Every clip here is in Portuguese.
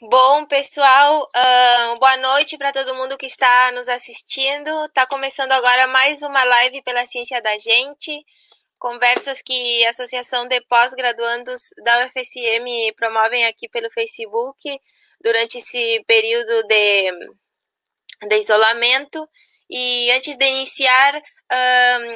Bom, pessoal, boa noite para todo mundo que está nos assistindo. Está começando agora mais uma live pela Ciência da Gente, conversas que a Associação de Pós-Graduandos da UFSM promovem aqui pelo Facebook durante esse período de isolamento. E antes de iniciar,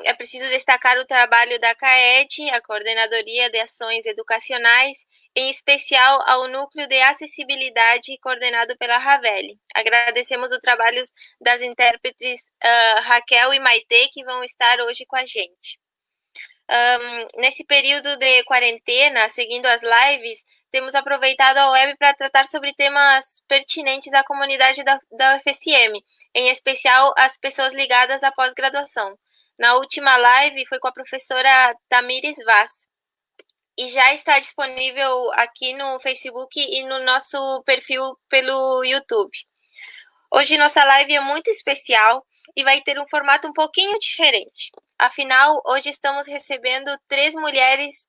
é preciso destacar o trabalho da CAED, a Coordenadoria de Ações Educacionais, em especial ao Núcleo de Acessibilidade coordenado pela Ravelli. Agradecemos o trabalho das intérpretes Raquel e Maitê, que vão estar hoje com a gente. Nesse período de quarentena, seguindo as lives, temos aproveitado a web para tratar sobre temas pertinentes à comunidade da UFSM, em especial as pessoas ligadas à pós-graduação. Na última live foi com a professora Tamires Vaz, e já está disponível aqui no Facebook e no nosso perfil pelo YouTube. Hoje nossa live é muito especial e vai ter um formato um pouquinho diferente. Afinal, hoje estamos recebendo 3 mulheres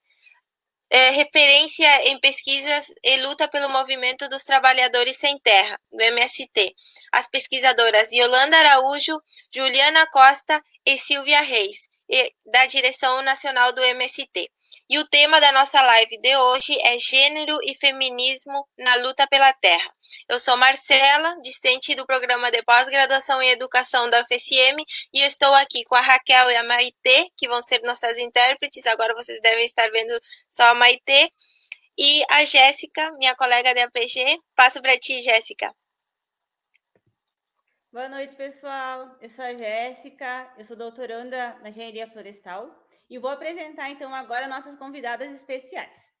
referência em pesquisas e luta pelo movimento dos trabalhadores sem terra, do MST. As pesquisadoras Yolanda Araújo, Juliana Costa e Silvia Reis, da Direção Nacional do MST. E o tema da nossa live de hoje é Gênero e Feminismo na Luta pela Terra. Eu sou Marcela, discente do programa de pós-graduação em educação da UFSM, e estou aqui com a Raquel e a Maitê, que vão ser nossas intérpretes. Agora vocês devem estar vendo só a Maitê. E a Jéssica, minha colega de APG. Passo para ti, Jéssica. Boa noite, pessoal. Eu sou a Jéssica, eu sou doutoranda na Engenharia Florestal e vou apresentar, então, agora nossas convidadas especiais.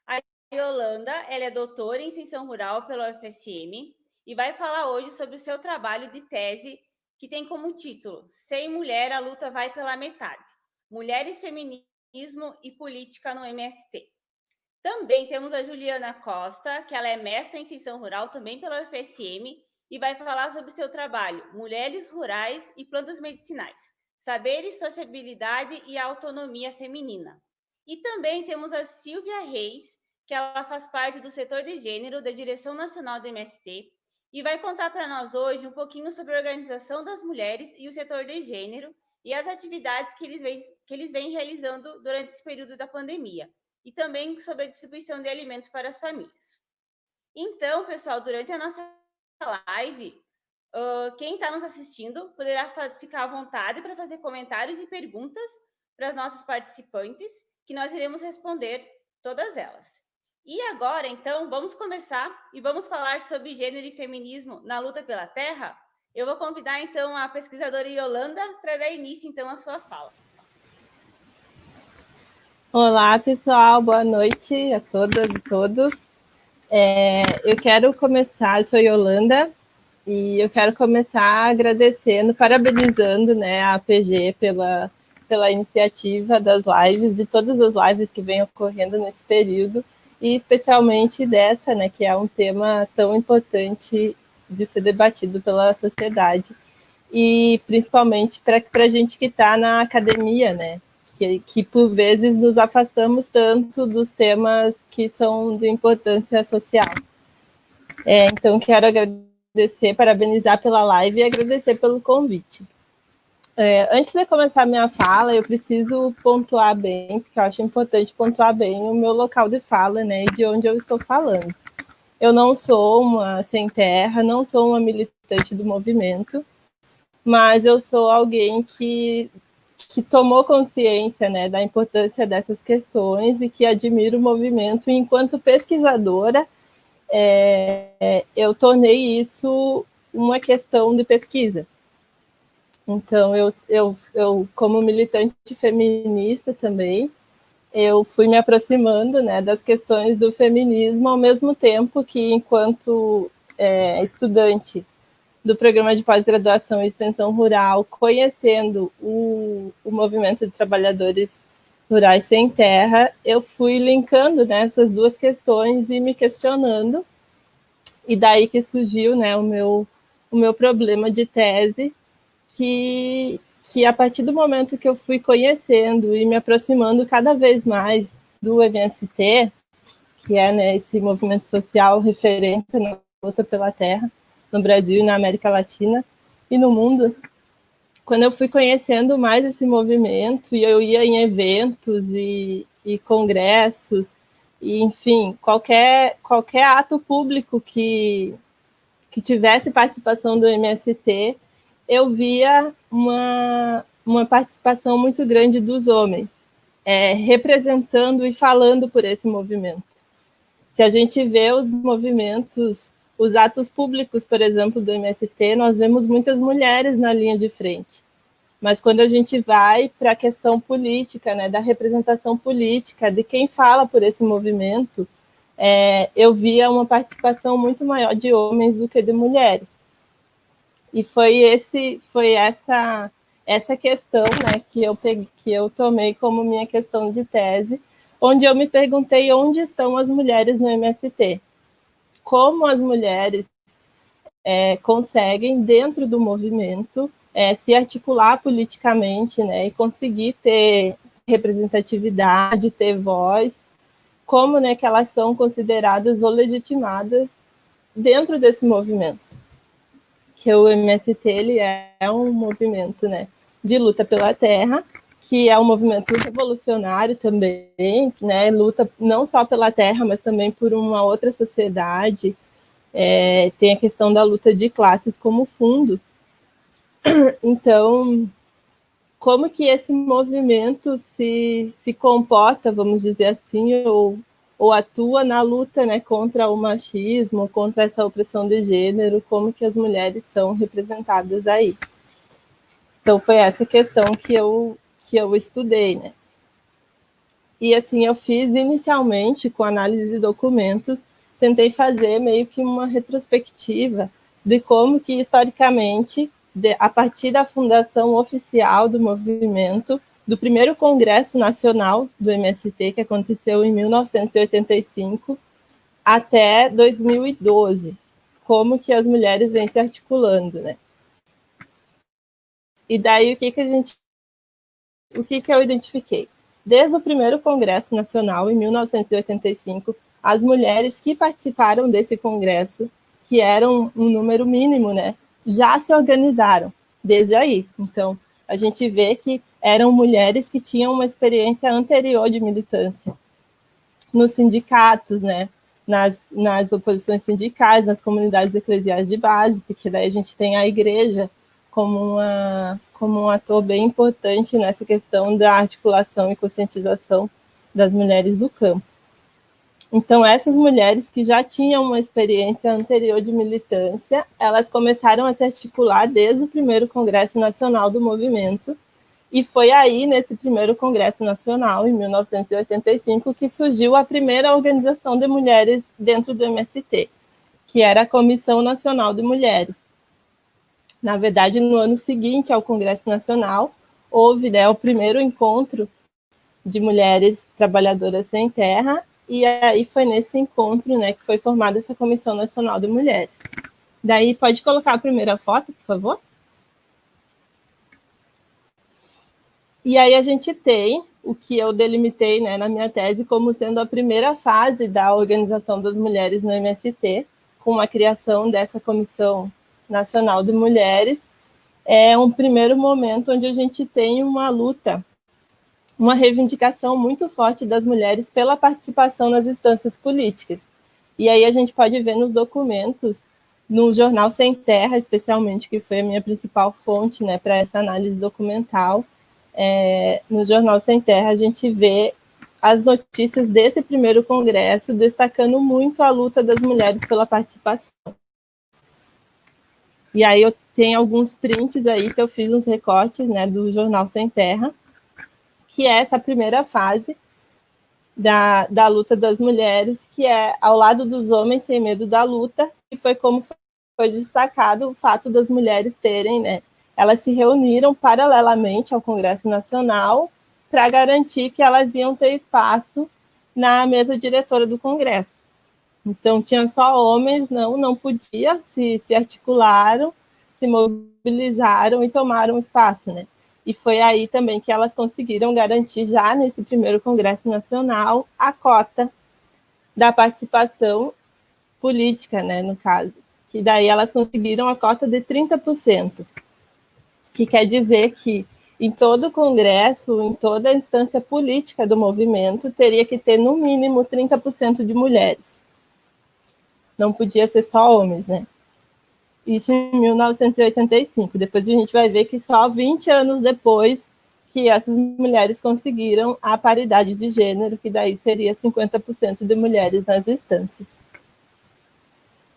A Yolanda, ela é doutora em Extensão Rural pela UFSM e vai falar hoje sobre o seu trabalho de tese, que tem como título Sem Mulher, a Luta Vai pela Metade. Mulheres, Feminismo e Política no MST. Também temos a Juliana Costa, que ela é mestra em Extensão Rural também pela UFSM e vai falar sobre seu trabalho Mulheres Rurais e Plantas Medicinais, Saberes, Sociabilidade e Autonomia Feminina. E também temos a Silvia Reis, que ela faz parte do setor de gênero da Direção Nacional do MST e vai contar para nós hoje um pouquinho sobre a organização das mulheres e o setor de gênero e as atividades que eles vêm realizando durante esse período da pandemia e também sobre a distribuição de alimentos para as famílias. Então, pessoal, durante a nossa live, quem está nos assistindo poderá ficar à vontade para fazer comentários e perguntas para as nossas participantes, que nós iremos responder todas elas. E agora, então, vamos começar e vamos falar sobre gênero e feminismo na luta pela terra. Eu vou convidar, então, a pesquisadora Yolanda para dar início, então, à sua fala. Olá, pessoal, boa noite a todas e todos. Eu quero começar, eu sou Yolanda, e eu quero começar agradecendo, parabenizando, né, a APG pela iniciativa das lives, de todas as lives que vêm ocorrendo nesse período, e especialmente dessa, né, que é um tema tão importante de ser debatido pela sociedade, e principalmente para a gente que está na academia, né, que por vezes nos afastamos tanto dos temas que são de importância social. Então, quero agradecer, parabenizar pela live e agradecer pelo convite. Antes de começar minha fala, eu preciso pontuar bem, porque eu acho importante pontuar bem o meu local de fala, né, e de onde eu estou falando. Eu não sou uma sem terra, não sou uma militante do movimento, mas eu sou alguém que tomou consciência, né, da importância dessas questões e que admira o movimento. E, enquanto pesquisadora, eu tornei isso uma questão de pesquisa. Então, eu como militante feminista também, eu fui me aproximando, né, das questões do feminismo, ao mesmo tempo que, enquanto estudante do programa de pós-graduação em extensão rural, conhecendo o movimento de trabalhadores rurais sem terra, eu fui linkando, né, essas duas questões e me questionando, e daí que surgiu, né, o meu problema de tese, que a partir do momento que eu fui conhecendo e me aproximando cada vez mais do MST, que é, né, esse movimento social referência na luta pela terra no Brasil e na América Latina e no mundo. Quando eu fui conhecendo mais esse movimento, e eu ia em eventos e congressos, e, enfim, qualquer ato público que tivesse participação do MST, eu via uma participação muito grande dos homens, representando e falando por esse movimento. Se a gente vê os movimentos, os atos públicos, por exemplo, do MST, nós vemos muitas mulheres na linha de frente. Mas quando a gente vai para a questão política, né, da representação política, de quem fala por esse movimento, eu via uma participação muito maior de homens do que de mulheres. E foi essa questão, né, que eu tomei como minha questão de tese, onde eu me perguntei onde estão as mulheres no MST. Como as mulheres conseguem, dentro do movimento, se articular politicamente, né, e conseguir ter representatividade, ter voz, como, né, que elas são consideradas ou legitimadas dentro desse movimento. Que o MST ele é um movimento, né, de luta pela terra, que é um movimento revolucionário também, né, luta não só pela terra, mas também por uma outra sociedade. Tem a questão da luta de classes como fundo. Então, como que esse movimento se comporta, vamos dizer assim, ou atua na luta, né, contra o machismo, contra essa opressão de gênero, como que as mulheres são representadas aí. Então, foi essa questão que eu estudei, né. E, assim, eu fiz inicialmente, com análise de documentos, tentei fazer meio que uma retrospectiva de como que, historicamente, a partir da fundação oficial do movimento, do primeiro Congresso Nacional do MST, que aconteceu em 1985, até 2012, como que as mulheres vêm se articulando, né? E daí, o que eu identifiquei? Desde o primeiro Congresso Nacional, em 1985, as mulheres que participaram desse congresso, que eram um número mínimo, né, já se organizaram desde aí. Então, a gente vê que eram mulheres que tinham uma experiência anterior de militância nos sindicatos, né, nas oposições sindicais, nas comunidades eclesiais de base, porque daí a gente tem a igreja como um ator bem importante nessa questão da articulação e conscientização das mulheres do campo. Então, essas mulheres que já tinham uma experiência anterior de militância, elas começaram a se articular desde o primeiro Congresso Nacional do movimento, e foi aí, nesse primeiro Congresso Nacional, em 1985, que surgiu a primeira organização de mulheres dentro do MST, que era a Comissão Nacional de Mulheres. Na verdade, no ano seguinte ao Congresso Nacional, houve, né, o primeiro encontro de mulheres trabalhadoras sem terra, e aí foi nesse encontro, né, que foi formada essa Comissão Nacional de Mulheres. Daí, pode colocar a primeira foto, por favor? E aí a gente tem o que eu delimitei, né, na minha tese como sendo a primeira fase da organização das mulheres no MST, com a criação dessa Comissão Nacional de Mulheres. É um primeiro momento onde a gente tem uma luta, uma reivindicação muito forte das mulheres pela participação nas instâncias políticas. E aí a gente pode ver nos documentos, no jornal Sem Terra, especialmente, que foi a minha principal fonte, né, para essa análise documental. No jornal Sem Terra a gente vê as notícias desse primeiro congresso destacando muito a luta das mulheres pela participação. E aí eu tenho alguns prints aí que eu fiz uns recortes, né, do jornal Sem Terra, que é essa primeira fase da luta das mulheres, que é ao lado dos homens sem medo da luta, e foi como foi destacado o fato das mulheres terem, né, elas se reuniram paralelamente ao Congresso Nacional para garantir que elas iam ter espaço na mesa diretora do Congresso. Então, tinha só homens, não podia, se articularam, se mobilizaram e tomaram espaço, né? E foi aí também que elas conseguiram garantir, já nesse primeiro Congresso Nacional, a cota da participação política, né, no caso, que daí elas conseguiram a cota de 30%, que quer dizer que em todo o congresso, em toda a instância política do movimento, teria que ter no mínimo 30% de mulheres. Não podia ser só homens, né? Isso em 1985. Depois a gente vai ver que só 20 anos depois que essas mulheres conseguiram a paridade de gênero, que daí seria 50% de mulheres nas instâncias.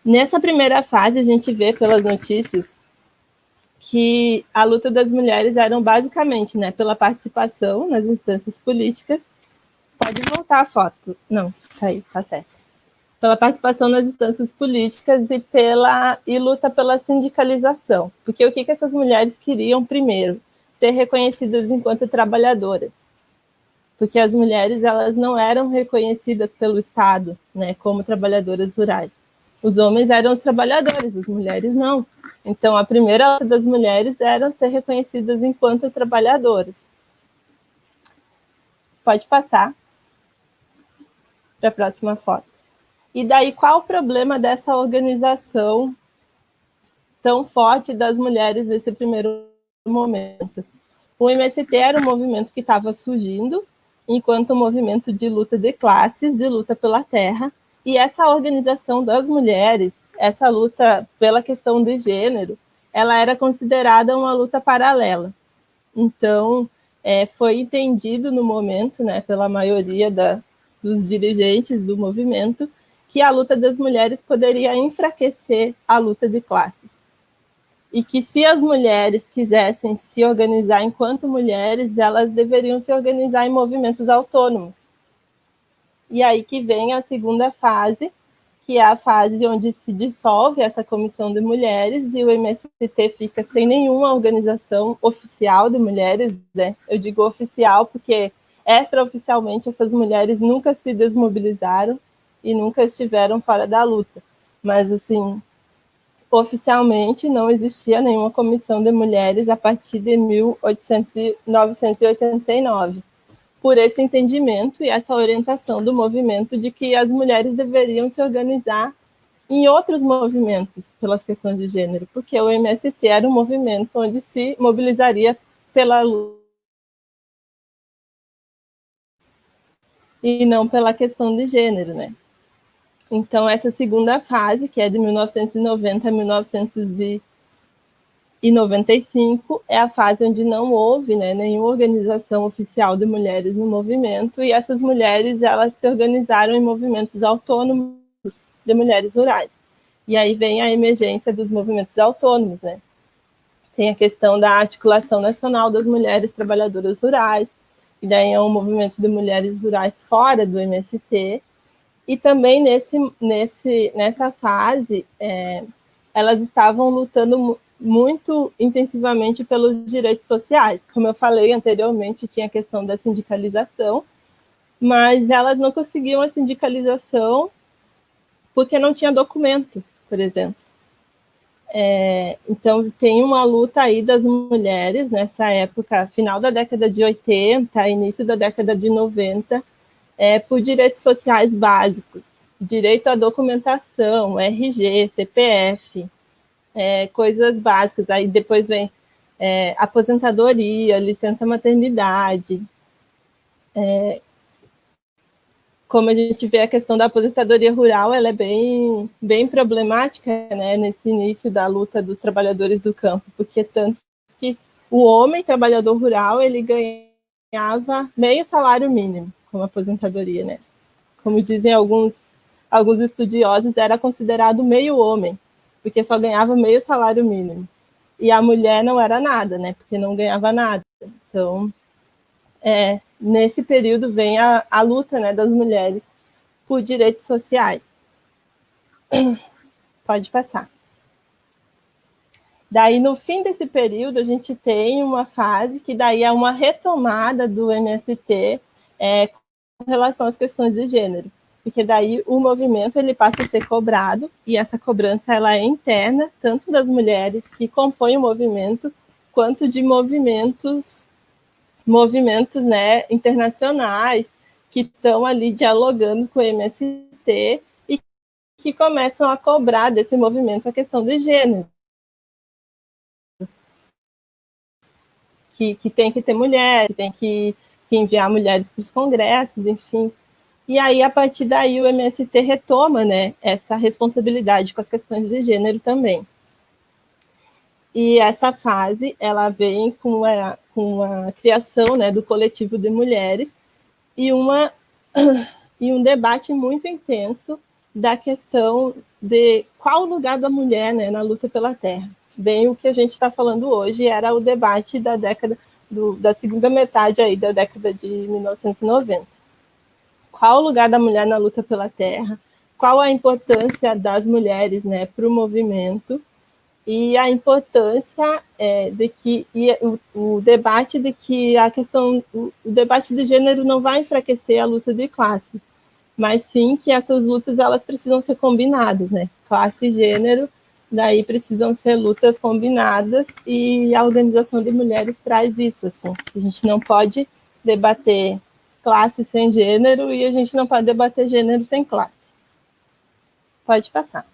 Nessa primeira fase, a gente vê pelas notícias que a luta das mulheres era basicamente, né, pela participação nas instâncias políticas. Pode voltar a foto. Não, tá aí, tá certo. Pela participação nas instâncias políticas e luta pela sindicalização. Porque o que essas mulheres queriam primeiro? Ser reconhecidas enquanto trabalhadoras. Porque as mulheres, elas não eram reconhecidas pelo Estado, né, como trabalhadoras rurais. Os homens eram os trabalhadores, as mulheres não. Então, a primeira luta das mulheres era ser reconhecidas enquanto trabalhadoras. Pode passar para a próxima foto. E daí, qual o problema dessa organização tão forte das mulheres nesse primeiro momento? O MST era um movimento que estava surgindo, enquanto um movimento de luta de classes, de luta pela terra, e essa organização das mulheres, essa luta pela questão de gênero, ela era considerada uma luta paralela. Então, foi entendido no momento, né, pela maioria dos dirigentes do movimento, que a luta das mulheres poderia enfraquecer a luta de classes. E que se as mulheres quisessem se organizar enquanto mulheres, elas deveriam se organizar em movimentos autônomos. E aí que vem a segunda fase, que é a fase onde se dissolve essa comissão de mulheres e o MST fica sem nenhuma organização oficial de mulheres, né? Eu digo oficial porque extraoficialmente essas mulheres nunca se desmobilizaram e nunca estiveram fora da luta. Mas, assim, oficialmente não existia nenhuma comissão de mulheres a partir de 1989, por esse entendimento e essa orientação do movimento de que as mulheres deveriam se organizar em outros movimentos pelas questões de gênero, porque o MST era um movimento onde se mobilizaria pela luta e não pela questão de gênero, né? Então, essa segunda fase, que é de 1990 a 1995, é a fase onde não houve, né, nenhuma organização oficial de mulheres no movimento, e essas mulheres, elas se organizaram em movimentos autônomos de mulheres rurais. E aí vem a emergência dos movimentos autônomos, né? Tem a questão da articulação nacional das mulheres trabalhadoras rurais, e daí é um movimento de mulheres rurais fora do MST, e também nessa fase, elas estavam lutando muito intensivamente pelos direitos sociais. Como eu falei anteriormente, tinha a questão da sindicalização, mas elas não conseguiam a sindicalização porque não tinha documento, por exemplo. Então, tem uma luta aí das mulheres nessa época, final da década de 80, início da década de 90, por direitos sociais básicos, direito à documentação, RG, CPF, coisas básicas. Aí depois vem aposentadoria, licença maternidade. Como a gente vê, a questão da aposentadoria rural, ela é bem, bem problemática, né, nesse início da luta dos trabalhadores do campo, porque tanto que o homem trabalhador rural, ele ganhava meio salário mínimo como aposentadoria, né? Como dizem alguns estudiosos, era considerado meio homem, porque só ganhava meio salário mínimo. E a mulher não era nada, né? Porque não ganhava nada. Então, nesse período vem a luta, né, das mulheres por direitos sociais. Pode passar. Daí, no fim desse período, a gente tem uma fase que daí é uma retomada do MST com relação às questões de gênero, porque daí o movimento ele passa a ser cobrado, e essa cobrança ela é interna, tanto das mulheres que compõem o movimento, quanto de movimentos, né, internacionais, que estão ali dialogando com o MST MST e que começam a cobrar desse movimento a questão de gênero. Que tem que ter mulher, que tem que enviar mulheres para os congressos, enfim. E aí, a partir daí, o MST retoma, né, essa responsabilidade com as questões de gênero também. E essa fase, ela vem com a criação, né, do coletivo de mulheres e um debate muito intenso da questão de qual o lugar da mulher, né, na luta pela terra. Bem, o que a gente está falando hoje era o debate da década da segunda metade aí da década de 1990. Qual o lugar da mulher na luta pela terra? Qual a importância das mulheres, né, para o movimento? E a importância de que o debate de que o debate de gênero não vai enfraquecer a luta de classes, mas sim que essas lutas elas precisam ser combinadas, né? Classe e gênero, daí precisam ser lutas combinadas e a organização de mulheres traz isso, assim. A gente não pode debater classe sem gênero e a gente não pode debater gênero sem classe. Pode passar.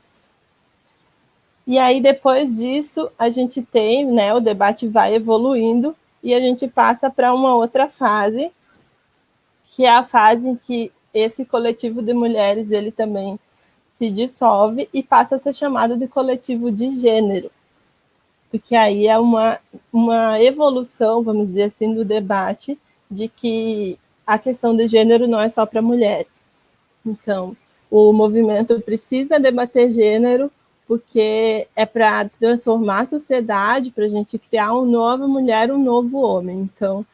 E aí, depois disso, a gente tem, né, o debate vai evoluindo e a gente passa para uma outra fase, que é a fase em que esse coletivo de mulheres, ele também se dissolve e passa a ser chamado de coletivo de gênero. Porque aí é uma evolução, vamos dizer assim, do debate de que a questão de gênero não é só para mulheres. Então, o movimento precisa debater gênero porque é para transformar a sociedade, para a gente criar uma nova mulher, um novo homem. Então,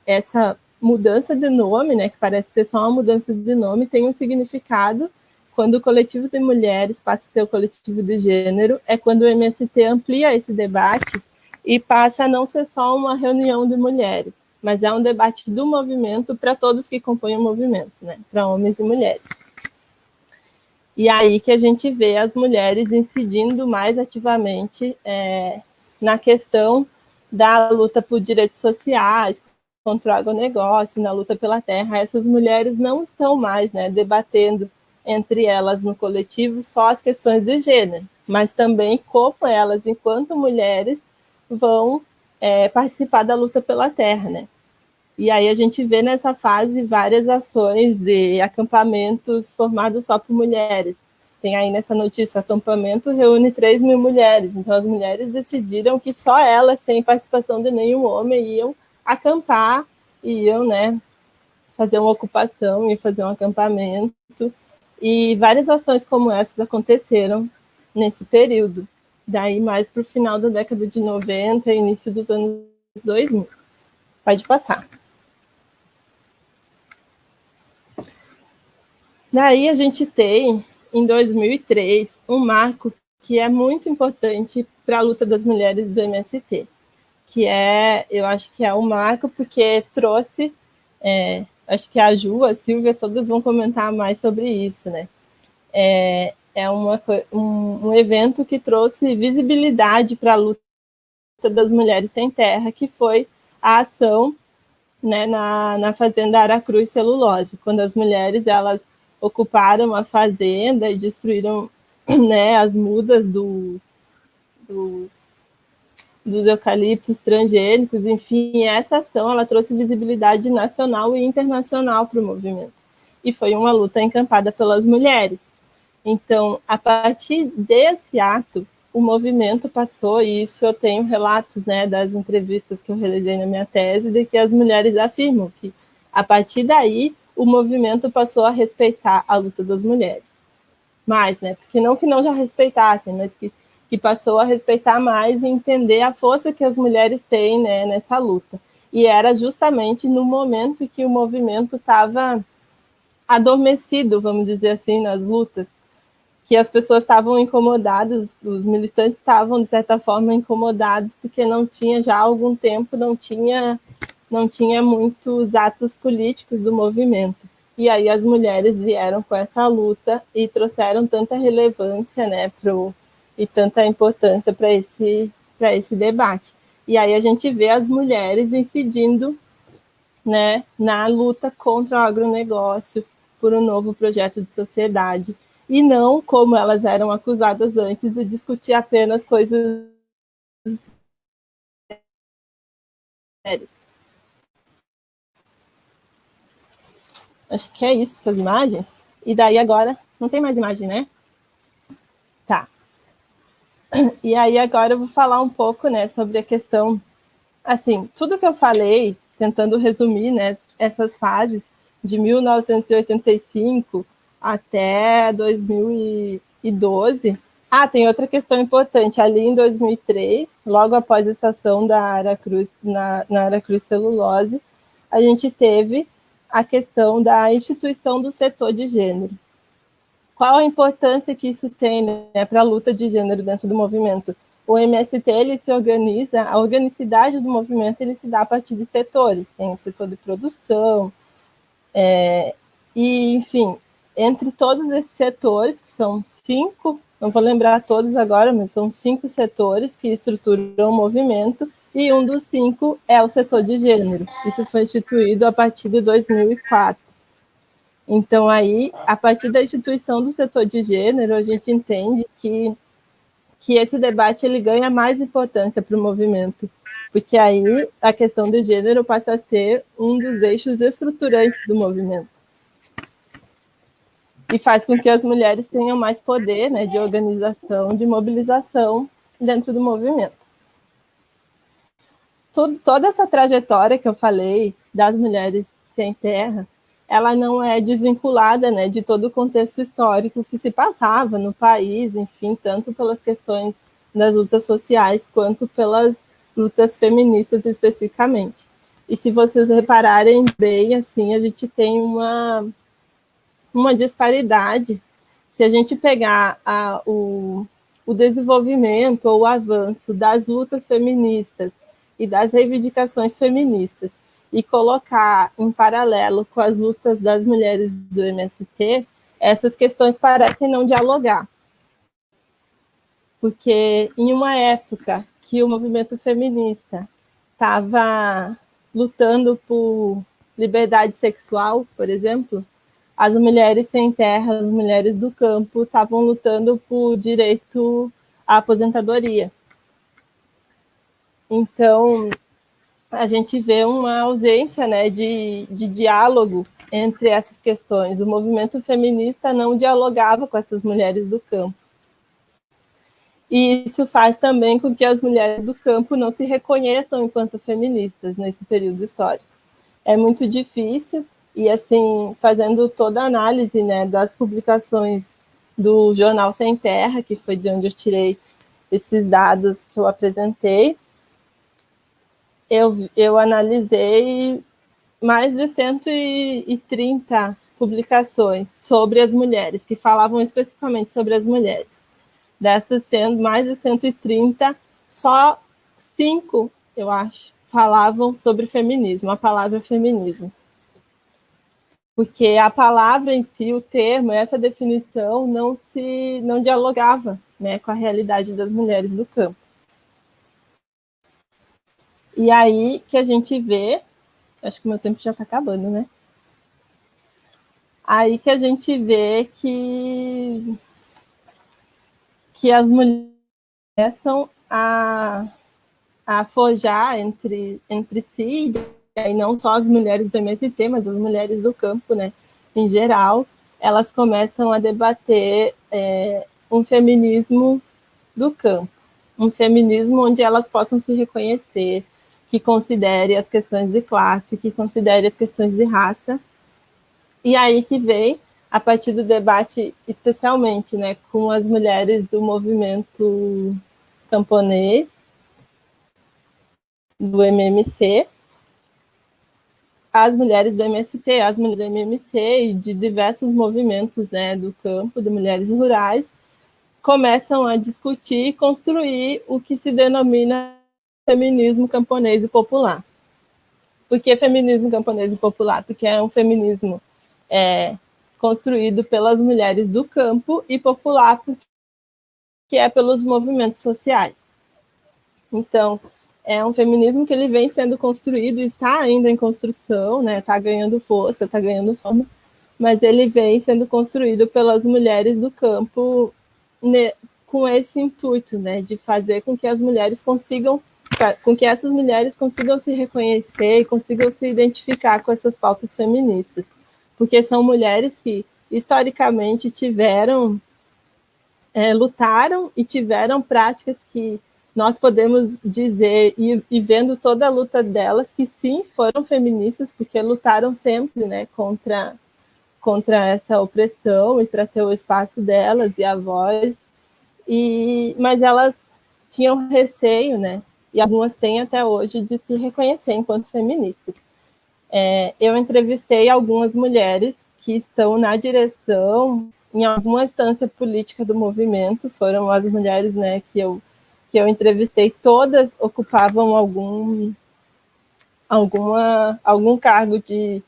essa mudança de nome, né, que parece ser só uma mudança de nome, tem um significado. Quando o coletivo de mulheres passa a ser o coletivo de gênero, é quando o MST amplia esse debate e passa a não ser só uma reunião de mulheres, mas é um debate do movimento para todos que compõem o movimento, né, para homens e mulheres. E aí que a gente vê as mulheres incidindo mais ativamente na questão da luta por direitos sociais, contra o agronegócio, na luta pela terra. Essas mulheres não estão mais, né, debatendo entre elas no coletivo só as questões de gênero, mas também como elas, enquanto mulheres, vão participar da luta pela terra, né? E aí a gente vê nessa fase várias ações de acampamentos formados só por mulheres. Tem aí nessa notícia, o acampamento reúne 3.000 mulheres. Então as mulheres decidiram que só elas, sem participação de nenhum homem, iam acampar, iam, né, fazer uma ocupação e fazer um acampamento. E várias ações como essas aconteceram nesse período. Daí mais para o final da década de 90 e início dos anos 2000. Pode passar. Daí a gente tem, em 2003, um marco que é muito importante para a luta das mulheres do MST, que eu acho que é um marco porque trouxe, acho que a Ju, a Silvia, todas vão comentar mais sobre isso, né? Um evento que trouxe visibilidade para a luta das mulheres sem terra, que foi a ação, né, na fazenda Aracruz Celulose, quando as mulheres elas ocuparam a fazenda e destruíram, né, as mudas dos eucaliptos transgênicos. Enfim, essa ação ela trouxe visibilidade nacional e internacional para o movimento. E foi uma luta encampada pelas mulheres. Então, a partir desse ato, o movimento passou, e isso eu tenho relatos, né, das entrevistas que eu realizei na minha tese, de que as mulheres afirmam que, a partir daí, o movimento passou a respeitar a luta das mulheres. Mais, né, porque não que não já respeitassem, mas que passou a respeitar mais e entender a força que as mulheres têm, né, nessa luta. E era justamente no momento que o movimento estava adormecido, vamos dizer assim, nas lutas, que as pessoas estavam incomodadas, os militantes estavam, de certa forma, incomodados, porque não tinha já há algum tempo, não tinha muitos atos políticos do movimento. E aí as mulheres vieram com essa luta e trouxeram tanta relevância, né, e tanta importância para esse debate. E aí a gente vê as mulheres incidindo, né, na luta contra o agronegócio, por um novo projeto de sociedade, e não, como elas eram acusadas antes, de discutir apenas coisas sérias. Acho que é isso, suas imagens. E daí agora, não tem mais imagem, né? Tá. E aí agora eu vou falar um pouco, né, sobre a questão, assim, tudo que eu falei, tentando resumir, né, essas fases de 1985 até 2012. Ah, tem outra questão importante. Ali em 2003, logo após essa ação da Aracruz, na Aracruz Celulose, a gente teve a questão da instituição do setor de gênero. Qual a importância que isso tem, né, para a luta de gênero dentro do movimento? O MST, ele se organiza, a organicidade do movimento, ele se dá a partir de setores. Tem o setor de produção, e, enfim, entre todos esses setores, que são 5, não vou lembrar todos agora, mas são 5 setores que estruturam o movimento, e um dos 5 é o setor de gênero. Isso foi instituído a partir de 2004. Então, aí, a partir da instituição do setor de gênero, a gente entende que esse debate ele ganha mais importância para o movimento, porque aí a questão do gênero passa a ser um dos eixos estruturantes do movimento. E faz com que as mulheres tenham mais poder, né, de organização, de mobilização dentro do movimento. Toda essa trajetória que eu falei das mulheres sem terra, ela não é desvinculada, né, de todo o contexto histórico que se passava no país, enfim, tanto pelas questões das lutas sociais quanto pelas lutas feministas especificamente. E se vocês repararem bem, assim, a gente tem uma disparidade. Se a gente pegar o desenvolvimento ou o avanço das lutas feministas e das reivindicações feministas e colocar em paralelo com as lutas das mulheres do MST, essas questões parecem não dialogar. Porque em uma época que o movimento feminista estava lutando por liberdade sexual, por exemplo, as mulheres sem terra, as mulheres do campo, estavam lutando por direito à aposentadoria. Então, a gente vê uma ausência, né, de diálogo entre essas questões. O movimento feminista não dialogava com essas mulheres do campo. E isso faz também com que as mulheres do campo não se reconheçam enquanto feministas nesse período histórico. É muito difícil, e assim, fazendo toda a análise, né, das publicações do Jornal Sem Terra, que foi de onde eu tirei esses dados que eu apresentei, eu analisei mais de 130 publicações sobre as mulheres, que falavam especificamente sobre as mulheres. Dessas sendo mais de 130, só 5, eu acho, falavam sobre feminismo, a palavra feminismo. Porque a palavra em si, o termo, essa definição não dialogava, né, com a realidade das mulheres do campo. E aí que a gente vê, acho que o meu tempo já está acabando, né? Aí que a gente vê que as mulheres começam a forjar entre si, e não só as mulheres do MST, mas as mulheres do campo, né, em geral, elas começam a debater um feminismo do campo, um feminismo onde elas possam se reconhecer, que considere as questões de classe, que considere as questões de raça. E aí que vem, a partir do debate, especialmente, né, com as mulheres do movimento camponês, do MMC, as mulheres do MST, as mulheres do MMC e de diversos movimentos, né, do campo, de mulheres rurais, começam a discutir e construir o que se denomina feminismo camponês e popular. Por que feminismo camponês e popular? Porque é um feminismo construído pelas mulheres do campo, e popular porque é pelos movimentos sociais. Então, é um feminismo que ele vem sendo construído e está ainda em construção, né? Está ganhando força, está ganhando forma, mas ele vem sendo construído pelas mulheres do campo, né, com esse intuito, né, de fazer com que as mulheres consigam, com que essas mulheres consigam se reconhecer e consigam se identificar com essas pautas feministas, porque são mulheres que historicamente lutaram e tiveram práticas que nós podemos dizer, e vendo toda a luta delas, que sim, foram feministas, porque lutaram sempre, né, contra essa opressão e para ter o espaço delas e a voz, mas elas tinham receio, né, e algumas têm até hoje, de se reconhecer enquanto feministas. Eu entrevistei algumas mulheres que estão na direção, em alguma instância política do movimento, foram as mulheres, né, que eu entrevistei, todas ocupavam algum cargo de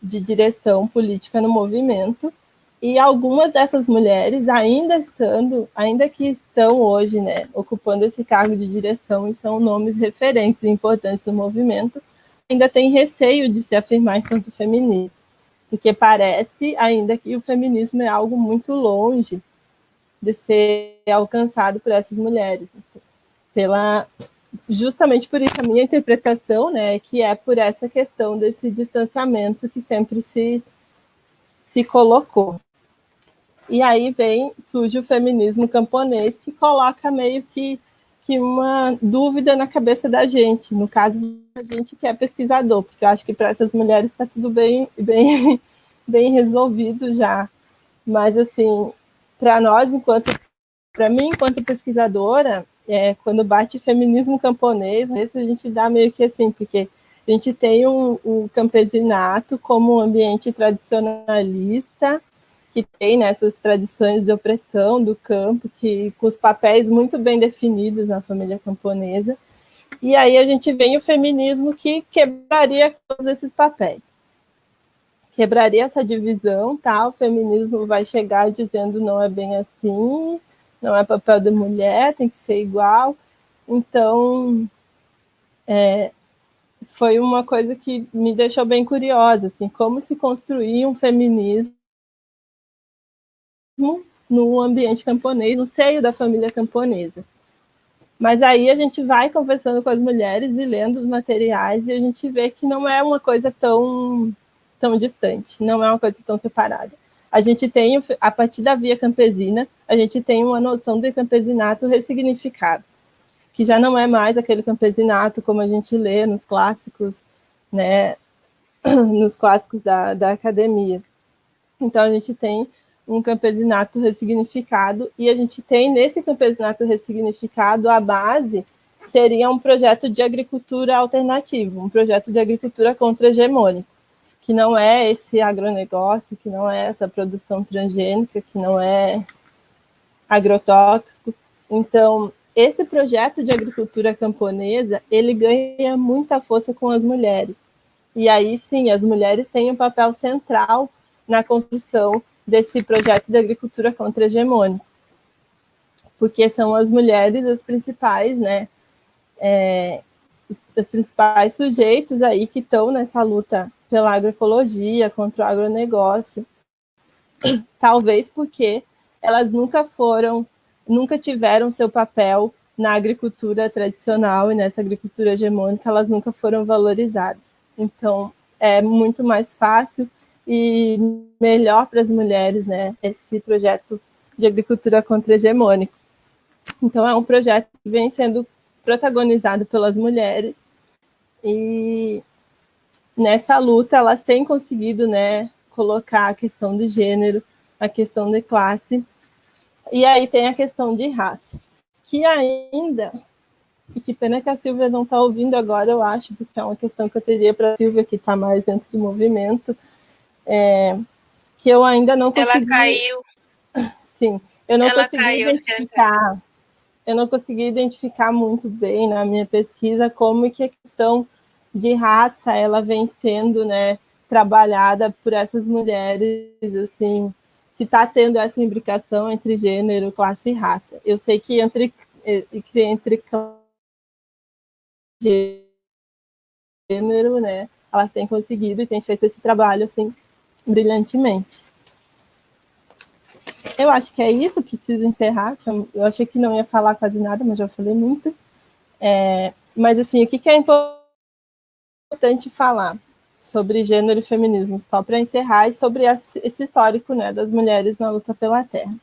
direção política no movimento, e algumas dessas mulheres ainda que estão hoje, né, ocupando esse cargo de direção e são nomes referentes e importantes do movimento, ainda têm receio de se afirmar enquanto feminista, porque parece ainda que o feminismo é algo muito longe de ser alcançado por essas mulheres. Justamente por isso a minha interpretação, né, que é por essa questão desse distanciamento que sempre se colocou. E aí surge o feminismo camponês, que coloca meio que uma dúvida na cabeça da gente, no caso da gente que é pesquisador, porque eu acho que para essas mulheres está tudo bem resolvido já. Mas, assim, para mim, enquanto pesquisadora, quando bate feminismo camponês, nesse a gente dá meio que assim, porque a gente tem o campesinato como um ambiente tradicionalista, que tem nessas tradições de opressão do campo, com os papéis muito bem definidos na família camponesa. E aí a gente vem o feminismo que quebraria todos esses papéis. Quebraria essa divisão, tá? O feminismo vai chegar dizendo não é bem assim, não é papel da mulher, tem que ser igual. Então, foi uma coisa que me deixou bem curiosa, assim, como se construir um feminismo no ambiente camponês, no seio da família camponesa. Mas aí a gente vai conversando com as mulheres e lendo os materiais e a gente vê que não é uma coisa tão distante, não é uma coisa tão separada. A gente tem, a partir da via campesina, a gente tem uma noção de campesinato ressignificado, que já não é mais aquele campesinato como a gente lê nos clássicos, né, nos clássicos da academia. Então, a gente tem um campesinato ressignificado, e a gente tem nesse campesinato ressignificado a base seria um projeto de agricultura alternativo, um projeto de agricultura contra-hegemônica, que não é esse agronegócio, que não é essa produção transgênica, que não é agrotóxico. Então, esse projeto de agricultura camponesa, ele ganha muita força com as mulheres. E aí, sim, as mulheres têm um papel central na construção desse projeto de agricultura contra-hegemônica, porque são as mulheres as principais, né, os principais sujeitos aí que estão nessa luta pela agroecologia, contra o agronegócio, talvez porque elas nunca tiveram seu papel na agricultura tradicional e nessa agricultura hegemônica, elas nunca foram valorizadas. Então, é muito mais fácil e melhor para as mulheres, né, esse projeto de agricultura contra-hegemônica. Então, é um projeto que vem sendo protagonizado pelas mulheres, e nessa luta elas têm conseguido, né, colocar a questão de gênero, a questão de classe, e aí tem a questão de raça, que ainda, e que pena que a Silvia não está ouvindo agora, eu acho, porque é uma questão que eu teria para a Silvia, que está mais dentro do movimento, que eu ainda não consegui... Ela caiu. Sim, eu não Ela consegui caiu, identificar... Eu não consegui identificar muito bem na minha pesquisa como que a questão de raça ela vem sendo, né, trabalhada por essas mulheres, assim, se está tendo essa imbricação entre gênero, classe e raça. Eu sei que entre gênero, né, elas têm conseguido e têm feito esse trabalho, assim, brilhantemente. Eu acho que é isso, preciso encerrar. Eu achei que não ia falar quase nada, mas já falei muito. Mas, assim, o que é importante falar sobre gênero e feminismo, só para encerrar, e sobre esse histórico, né, das mulheres na luta pela terra.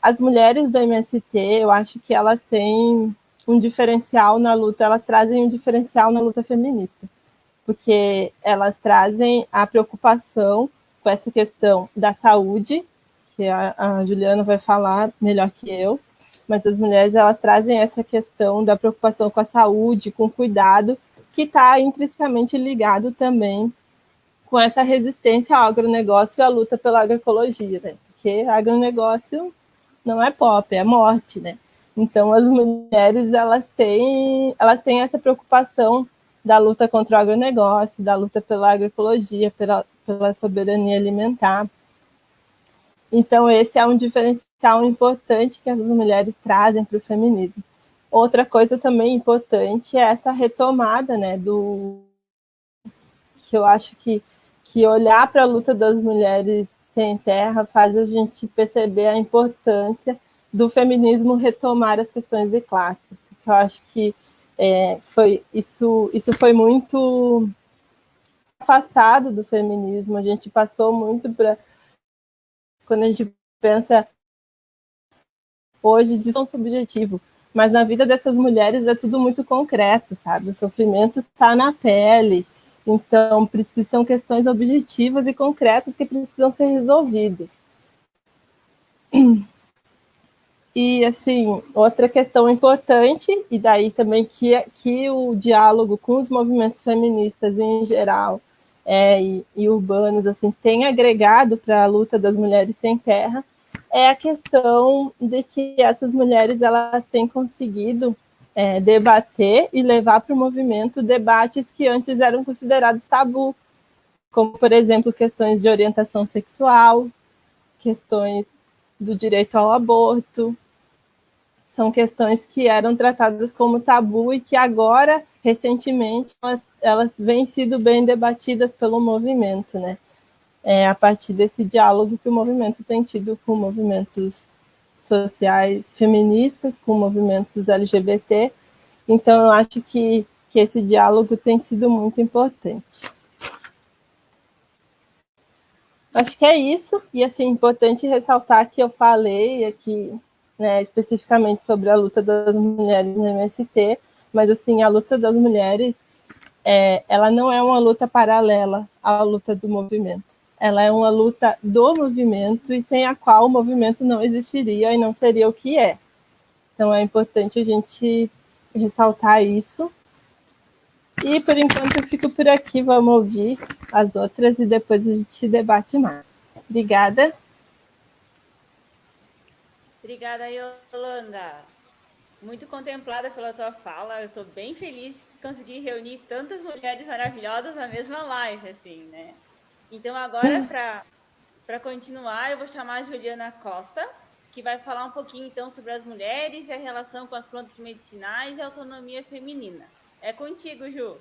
As mulheres do MST, eu acho que elas têm um diferencial na luta, elas trazem um diferencial na luta feminista, porque elas trazem a preocupação com essa questão da saúde, que a Juliana vai falar melhor que eu, mas as mulheres, elas trazem essa questão da preocupação com a saúde, com o cuidado, que está intrinsecamente ligado também com essa resistência ao agronegócio e à luta pela agroecologia, né? Porque agronegócio não é pop, é morte, né? Então, as mulheres, elas têm essa preocupação da luta contra o agronegócio, da luta pela agroecologia, pela soberania alimentar. Então, esse é um diferencial importante que as mulheres trazem para o feminismo. Outra coisa também importante é essa retomada, né, que eu acho que olhar para a luta das mulheres sem terra faz a gente perceber a importância do feminismo retomar as questões de classe. Porque eu acho que isso foi muito afastado do feminismo. A gente passou muito para... Quando a gente pensa hoje de tão subjetivo, mas na vida dessas mulheres é tudo muito concreto, sabe? O sofrimento está na pele, então são questões objetivas e concretas que precisam ser resolvidas. E, assim, outra questão importante, e daí também que o diálogo com os movimentos feministas em geral e urbanos assim, tem agregado para a luta das mulheres sem terra, é a questão de que essas mulheres elas têm conseguido debater e levar para o movimento debates que antes eram considerados tabu, como, por exemplo, questões de orientação sexual, questões do direito ao aborto. São questões que eram tratadas como tabu e que agora, recentemente, elas vêm sido bem debatidas pelo movimento, né? A partir desse diálogo que o movimento tem tido com movimentos sociais feministas, com movimentos LGBT. Então, eu acho que esse diálogo tem sido muito importante. Acho que é isso. E, assim, importante ressaltar que eu falei aqui, né, especificamente sobre a luta das mulheres no MST, mas, assim, a luta das mulheres, ela não é uma luta paralela à luta do movimento. Ela é uma luta do movimento e sem a qual o movimento não existiria e não seria o que é. Então, é importante a gente ressaltar isso. E, por enquanto, eu fico por aqui. Vamos ouvir as outras e depois a gente debate mais. Obrigada. Obrigada, Yolanda. Muito contemplada pela tua fala. Eu estou bem feliz de conseguir reunir tantas mulheres maravilhosas na mesma live, assim, né? Então, agora, para continuar, eu vou chamar a Juliana Costa, que vai falar um pouquinho, então, sobre as mulheres e a relação com as plantas medicinais e a autonomia feminina. É contigo, Ju.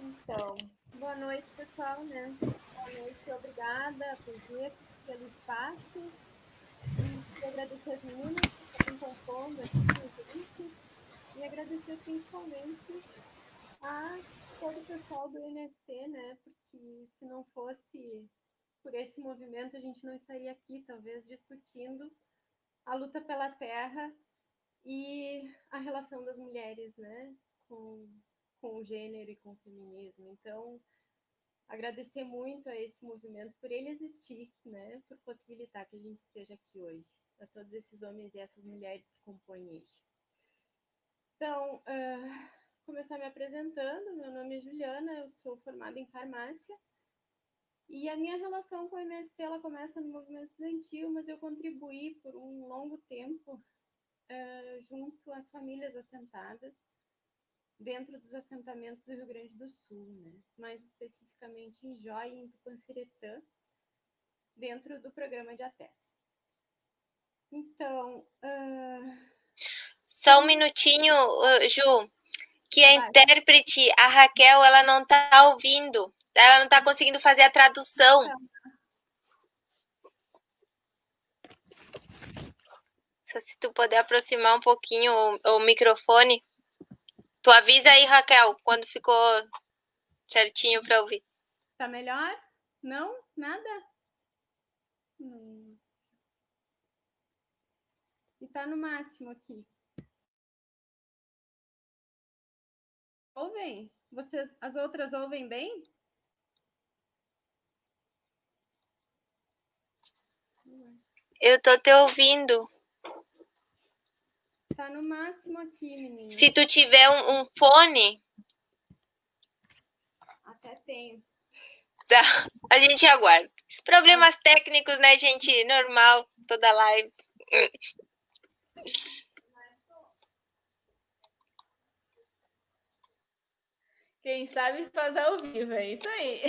Então, boa noite, pessoal, né? Boa noite, obrigada por vir, pelo espaço. E agradecer as meninas que estão compondo aqui, e agradecer principalmente a todo o pessoal do MST, né? Porque se não fosse por esse movimento, a gente não estaria aqui, talvez, discutindo a luta pela terra e a relação das mulheres, né? Com o gênero e com o feminismo. Então, agradecer muito a esse movimento por ele existir, né? Por possibilitar que a gente esteja aqui hoje. A todos esses homens e essas mulheres que compõem ele. Então, começar me apresentando. Meu nome é Juliana, eu sou formada em farmácia. E a minha relação com o MST, ela começa no movimento estudantil, mas eu contribuí por um longo tempo junto às famílias assentadas dentro dos assentamentos do Rio Grande do Sul, né? Mais especificamente em Jóia e em Tupanciretã, dentro do programa de ATES. Então... Só um minutinho, Ju, que a intérprete, a Raquel, ela não está ouvindo. Ela não tá conseguindo fazer a tradução. Só se tu puder aproximar um pouquinho o microfone. Tu avisa aí, Raquel, quando ficou certinho para ouvir. Tá melhor? Não? Nada? E tá no máximo aqui. Ouvem? Vocês, as outras ouvem bem? Eu tô te ouvindo. Tá no máximo aqui, menina. Se tu tiver um fone... Até tenho. Tá, a gente aguarda. Problemas técnicos, né, gente? Normal, toda live. Quem sabe faz ao vivo, é isso aí.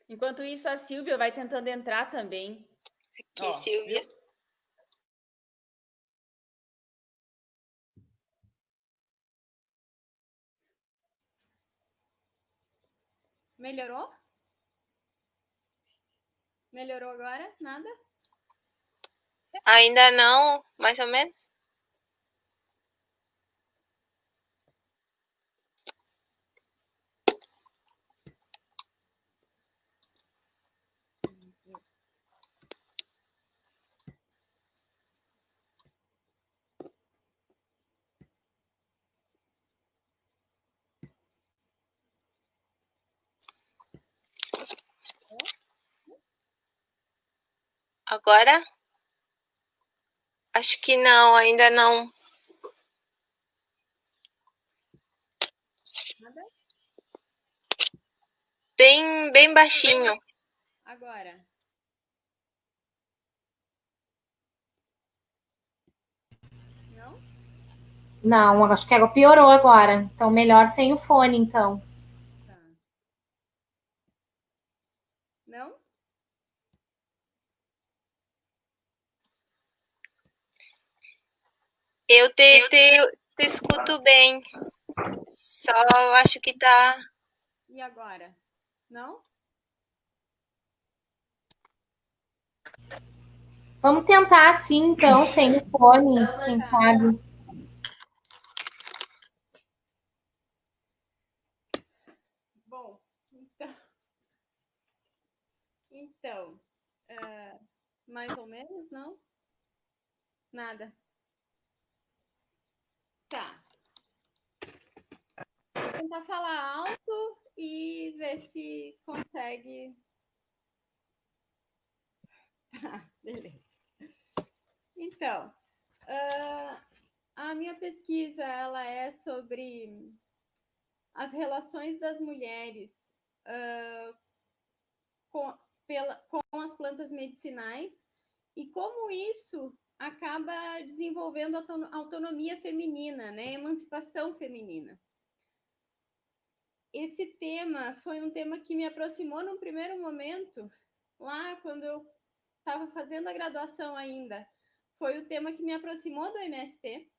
Enquanto isso, a Silvia vai tentando entrar também. Aqui, Silvia. Viu? Melhorou? Melhorou agora? Nada? Ainda não, mais ou menos? Agora? Acho que não, ainda não. Nada? Bem baixinho. Agora. Não? Não, acho que ela piorou agora. Então, melhor sem o fone, então. Tá. Não? Eu te escuto bem. Só acho que tá... E agora? Não? Vamos tentar assim, então, sem o fone, quem sabe. Bom, então mais ou menos, não? Nada. Tá. Vou tentar falar alto e ver se consegue. Tá, beleza. Então, a minha pesquisa ela é sobre as relações das mulheres com as plantas medicinais e como isso acaba desenvolvendo a autonomia feminina, né? Emancipação feminina. Esse tema foi um tema que me aproximou num primeiro momento, lá quando eu estava fazendo a graduação ainda. Foi o tema que me aproximou do MST,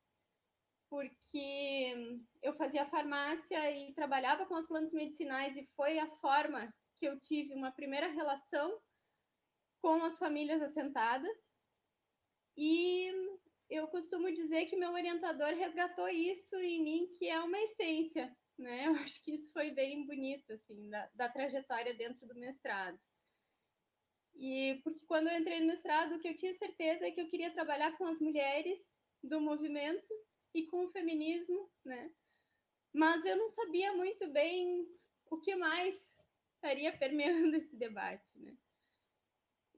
porque eu fazia farmácia e trabalhava com as plantas medicinais e foi a forma que eu tive uma primeira relação com as famílias assentadas. E eu costumo dizer que meu orientador resgatou isso em mim, que é uma essência, né? Eu acho que isso foi bem bonito, assim, da trajetória dentro do mestrado. E porque quando eu entrei no mestrado, o que eu tinha certeza é que eu queria trabalhar com as mulheres do movimento e com o feminismo, né? Mas eu não sabia muito bem o que mais estaria permeando esse debate, né?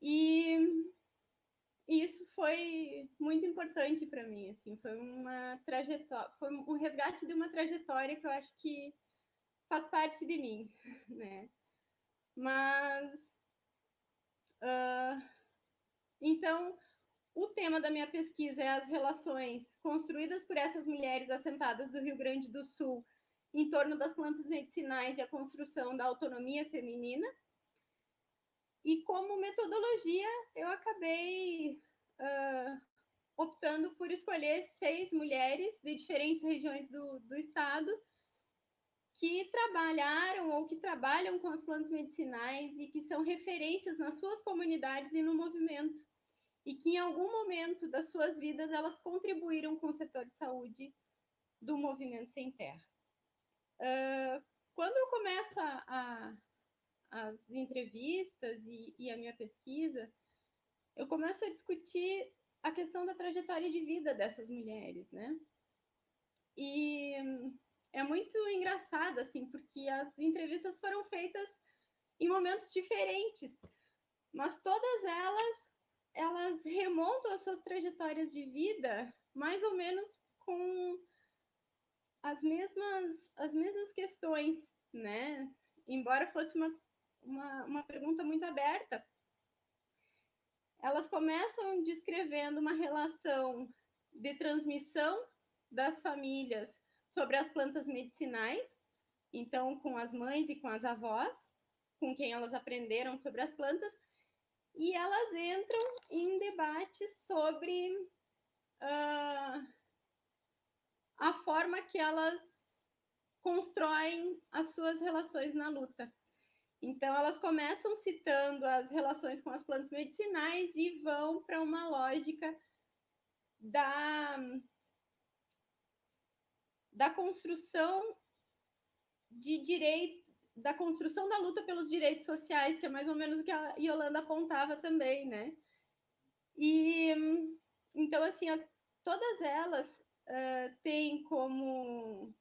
E isso foi muito importante para mim, assim, foi uma trajetória, foi um resgate de uma trajetória que eu acho que faz parte de mim, né? Mas então o tema da minha pesquisa é as relações construídas por essas mulheres assentadas do Rio Grande do Sul em torno das plantas medicinais e a construção da autonomia feminina. E como metodologia, eu acabei optando por escolher 6 mulheres de diferentes regiões do estado que trabalharam ou que trabalham com as plantas medicinais e que são referências nas suas comunidades e no movimento, e que em algum momento das suas vidas elas contribuíram com o setor de saúde do Movimento Sem Terra. Quando eu começo as entrevistas e a minha pesquisa, eu começo a discutir a questão da trajetória de vida dessas mulheres, né? E é muito engraçado, assim, porque as entrevistas foram feitas em momentos diferentes, mas todas elas remontam as suas trajetórias de vida mais ou menos com as mesmas questões, né? Embora fosse uma pergunta muito aberta, elas começam descrevendo uma relação de transmissão das famílias sobre as plantas medicinais, então com as mães e com as avós, com quem elas aprenderam sobre as plantas, e elas entram em debates sobre a forma que elas constroem as suas relações na luta. Então, elas começam citando as relações com as plantas medicinais e vão para uma lógica da construção de direito, da construção da luta pelos direitos sociais, que é mais ou menos o que a Yolanda apontava também, né? E, então, assim, todas elas têm como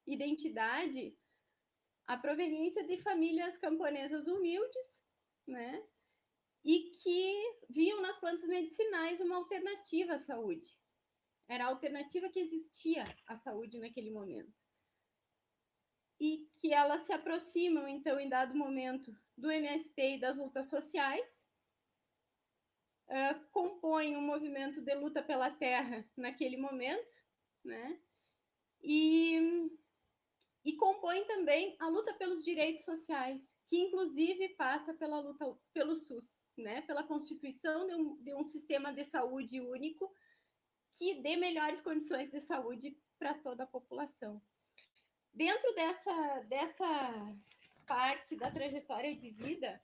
identidade a proveniência de famílias camponesas humildes, né? E que viam nas plantas medicinais uma alternativa à saúde. Era a alternativa que existia à saúde naquele momento. E que elas se aproximam, então, em dado momento, do MST e das lutas sociais, compõem um movimento de luta pela terra naquele momento, né? E compõem também a luta pelos direitos sociais, que inclusive passa pela luta pelo SUS, né? Pela constituição de um sistema de saúde único que dê melhores condições de saúde para toda a população. Dentro dessa parte da trajetória de vida,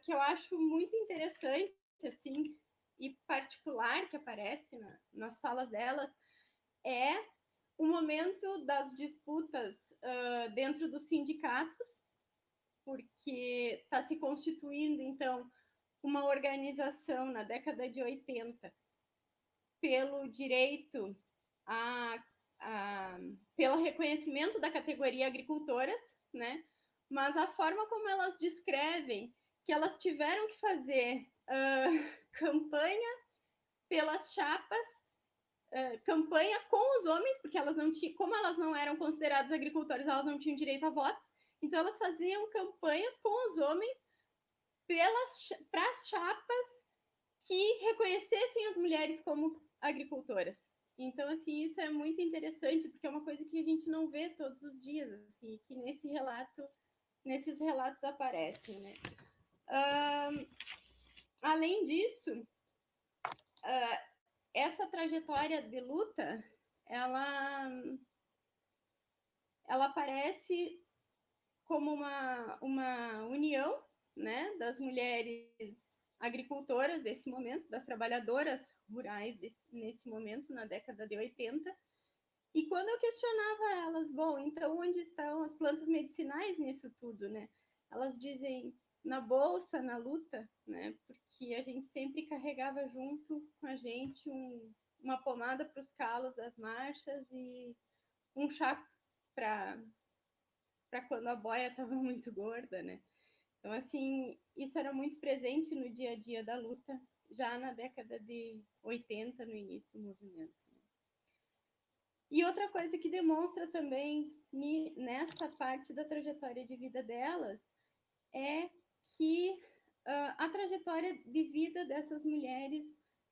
que eu acho muito interessante, assim, e particular que aparece nas falas delas, é o momento das disputas dentro dos sindicatos, porque está se constituindo, então, uma organização na década de 80 pelo direito pelo reconhecimento da categoria agricultoras, né? Mas a forma como elas descrevem que elas tiveram que fazer campanha pelas chapas, campanha com os homens, porque elas não tinham, como elas não eram consideradas agricultoras, elas não tinham direito a voto, então elas faziam campanhas com os homens para as chapas que reconhecessem as mulheres como agricultoras. Então, assim, isso é muito interessante, porque é uma coisa que a gente não vê todos os dias, assim, que nesses relatos aparecem, né? Além disso, essa trajetória de luta, ela aparece como uma união, né, das mulheres agricultoras desse momento, das trabalhadoras rurais nesse momento, na década de 80. E quando eu questionava elas, bom, então onde estão as plantas medicinais nisso tudo, né? Elas dizem na bolsa, na luta, né? Porque a gente sempre carregava junto com a gente uma pomada para os calos das marchas e um chá para quando a boia estava muito gorda, né? Então, assim, isso era muito presente no dia a dia da luta, já na década de 80, no início do movimento. E outra coisa que demonstra também nessa parte da trajetória de vida delas é que a trajetória de vida dessas mulheres,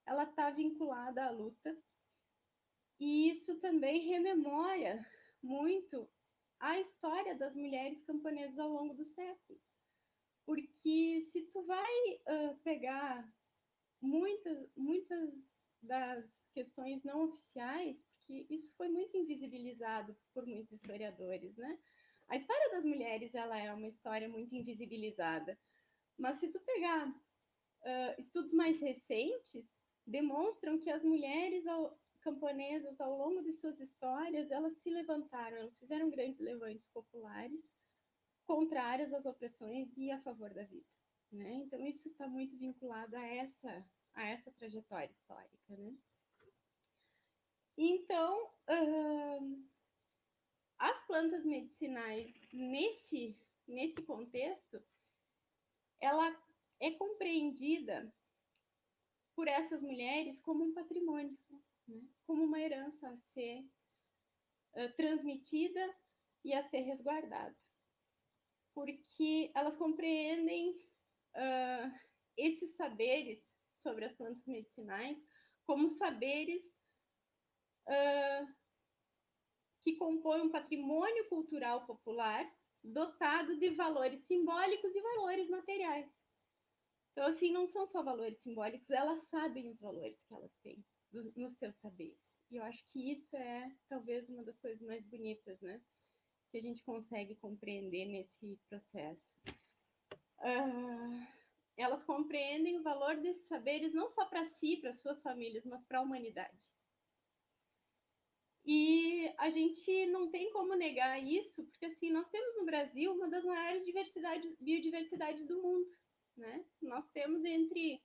ela está vinculada à luta, e isso também rememora muito a história das mulheres camponesas ao longo dos séculos. Porque se tu vai pegar muitas das questões não oficiais, porque isso foi muito invisibilizado por muitos historiadores, né? A história das mulheres, ela é uma história muito invisibilizada, mas se tu pegar estudos mais recentes, demonstram que as mulheres camponesas, ao longo de suas histórias, elas se levantaram, elas fizeram grandes levantes populares, contrárias às opressões e a favor da vida, né? Então isso está muito vinculado a essa trajetória histórica, né? Então, as plantas medicinais nesse contexto, ela é compreendida por essas mulheres como um patrimônio, né? Como uma herança a ser transmitida e a ser resguardada, porque elas compreendem esses saberes sobre as plantas medicinais como saberes que compõem um patrimônio cultural popular dotado de valores simbólicos e valores materiais. Então, assim, não são só valores simbólicos, elas sabem os valores que elas têm nos seus saberes. E eu acho que isso é talvez uma das coisas mais bonitas, né? Que a gente consegue compreender nesse processo. Elas compreendem o valor desses saberes não só para si, para suas famílias, mas para a humanidade. E a gente não tem como negar isso, porque assim, nós temos no Brasil uma das maiores biodiversidades do mundo, né? Nós temos entre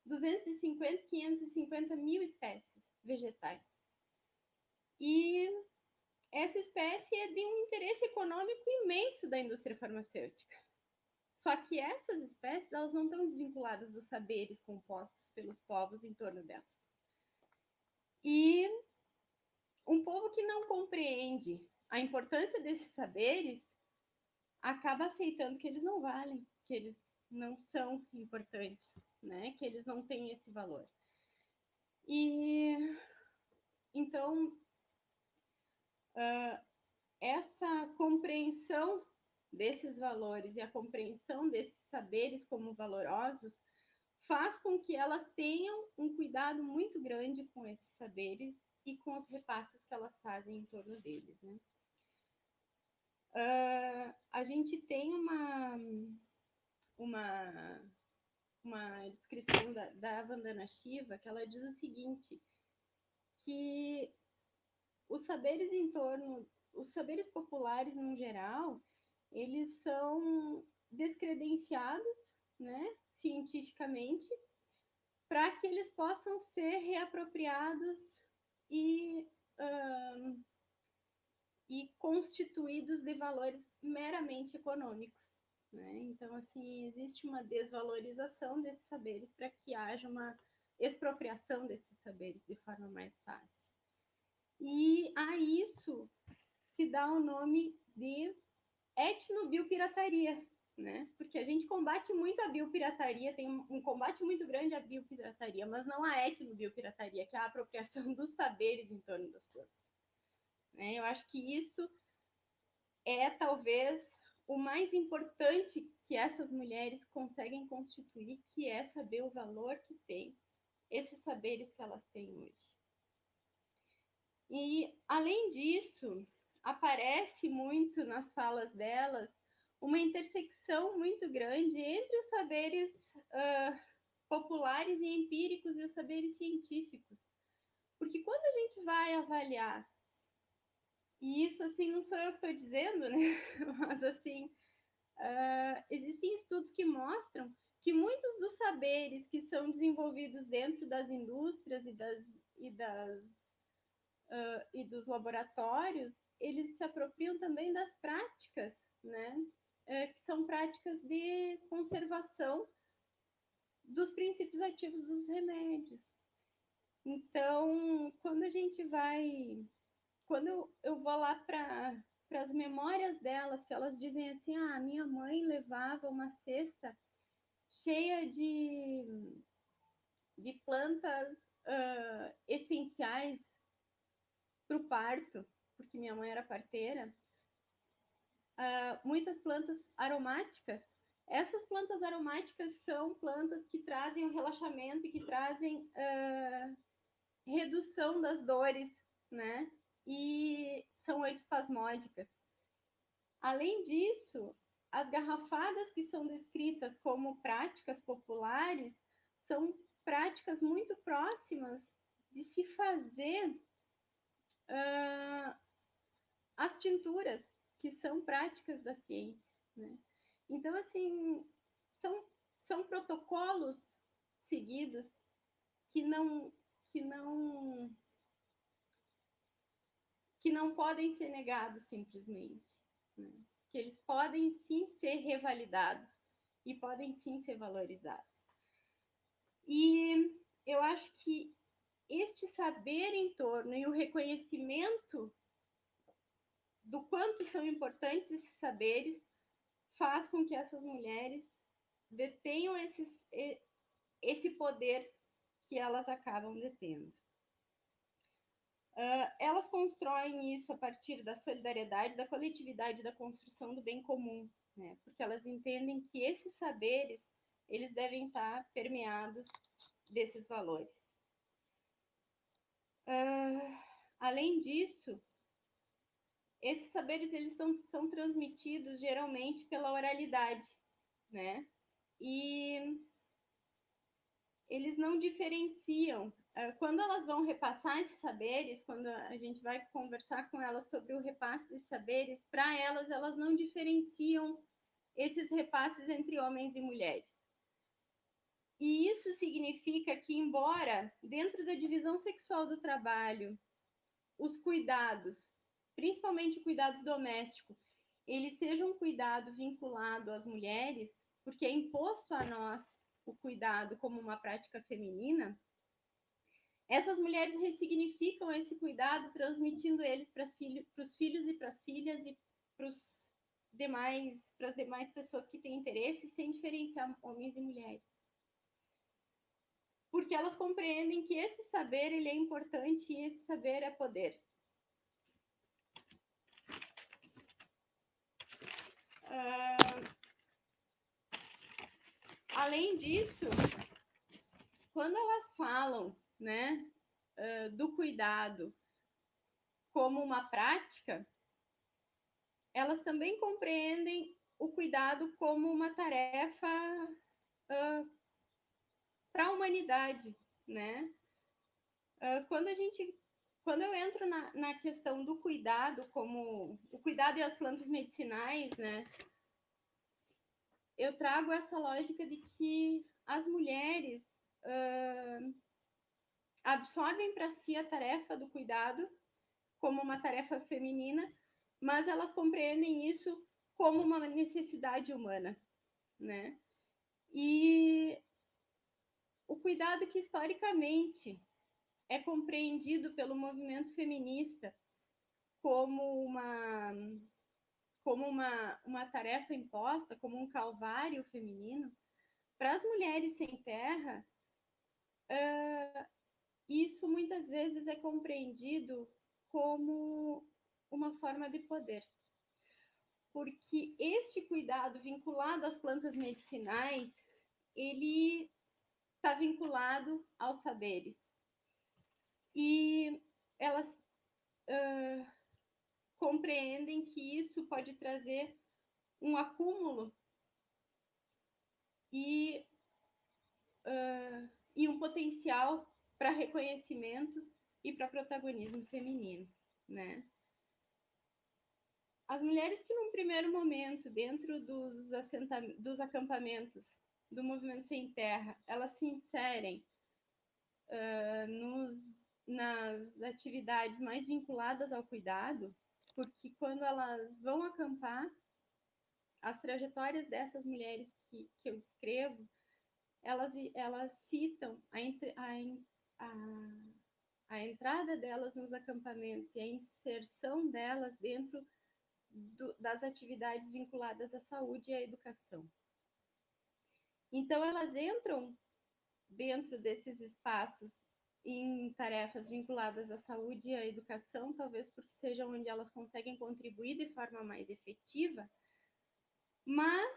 250 e 550 mil espécies vegetais. E essa espécie é de um interesse econômico imenso da indústria farmacêutica. Só que essas espécies, elas não estão desvinculadas dos saberes compostos pelos povos em torno delas. E um povo que não compreende a importância desses saberes acaba aceitando que eles não valem, que eles não são importantes, né? Que eles não têm esse valor. E então essa compreensão desses valores e a compreensão desses saberes como valorosos faz com que elas tenham um cuidado muito grande com esses saberes e com os repasses que elas fazem em torno deles, né? A gente tem uma descrição da Vandana Shiva que ela diz o seguinte, que os saberes populares, no geral, eles são descredenciados, né, cientificamente, para que eles possam ser reapropriados e constituídos de valores meramente econômicos, né? Então, assim, existe uma desvalorização desses saberes para que haja uma expropriação desses saberes de forma mais fácil. E a isso se dá o nome de etnobiopirataria, né? Porque a gente combate muito a biopirataria, tem um combate muito grande à biopirataria, mas não a etnobiopirataria, que é a apropriação dos saberes em torno das plantas. Eu acho que isso é talvez o mais importante que essas mulheres conseguem constituir, que é saber o valor que tem esses saberes que elas têm hoje. E, além disso, aparece muito nas falas delas uma intersecção muito grande entre os saberes populares e empíricos e os saberes científicos. Porque quando a gente vai avaliar, e isso, assim, não sou eu que estou dizendo, né? Mas, assim, existem estudos que mostram que muitos dos saberes que são desenvolvidos dentro das indústrias e dos laboratórios, eles se apropriam também das práticas, né? Que são práticas de conservação dos princípios ativos dos remédios. Então, quando eu vou lá para as memórias delas, que elas dizem assim, minha mãe levava uma cesta cheia de plantas essenciais para o parto, porque minha mãe era parteira, muitas plantas aromáticas Essas plantas aromáticas são plantas que trazem o relaxamento e que trazem redução das dores, né? E são antiespasmódicas. Além disso, as garrafadas que são descritas como práticas populares são práticas muito próximas de se fazer as tinturas, que são práticas da ciência, né? Então, assim, são protocolos seguidos que não podem ser negados simplesmente, né? Que eles podem sim ser revalidados e podem sim ser valorizados. E eu acho que este saber em torno e o reconhecimento do quanto são importantes esses saberes faz com que essas mulheres detenham esse poder que elas acabam detendo. Elas constroem isso a partir da solidariedade, da coletividade, da construção do bem comum, né? Porque elas entendem que esses saberes, eles devem estar permeados desses valores. Além disso, esses saberes eles são transmitidos geralmente pela oralidade, né? E eles não diferenciam. Quando elas vão repassar esses saberes, quando a gente vai conversar com elas sobre o repasse desses saberes, para elas não diferenciam esses repasses entre homens e mulheres. E isso significa que, embora dentro da divisão sexual do trabalho, os cuidados, principalmente o cuidado doméstico, ele seja um cuidado vinculado às mulheres, porque é imposto a nós o cuidado como uma prática feminina, essas mulheres ressignificam esse cuidado, transmitindo eles para os filhos e para as filhas e para as demais pessoas que têm interesse, sem diferenciar homens e mulheres. Porque elas compreendem que esse saber ele é importante e esse saber é poder. Além disso, quando elas falam, né, do cuidado como uma prática, elas também compreendem o cuidado como uma tarefa para a humanidade, né? Quando eu entro na questão do cuidado, como o cuidado e as plantas medicinais, né? Eu trago essa lógica de que as mulheres absorvem para si a tarefa do cuidado como uma tarefa feminina, mas elas compreendem isso como uma necessidade humana, né? E o cuidado que historicamente é compreendido pelo movimento feminista como uma tarefa imposta, como um calvário feminino, para as mulheres sem terra, isso muitas vezes é compreendido como uma forma de poder. Porque este cuidado vinculado às plantas medicinais, ele está vinculado aos saberes. E elas compreendem que isso pode trazer um acúmulo e um potencial para reconhecimento e para protagonismo feminino, né? As mulheres que num primeiro momento, dentro dos acampamentos do Movimento Sem Terra, elas se inserem nas atividades mais vinculadas ao cuidado, porque quando elas vão acampar, as trajetórias dessas mulheres que eu escrevo, elas citam a entrada delas nos acampamentos e a inserção delas dentro das atividades vinculadas à saúde e à educação. Então, elas entram dentro desses espaços em tarefas vinculadas à saúde e à educação, talvez porque seja onde elas conseguem contribuir de forma mais efetiva, mas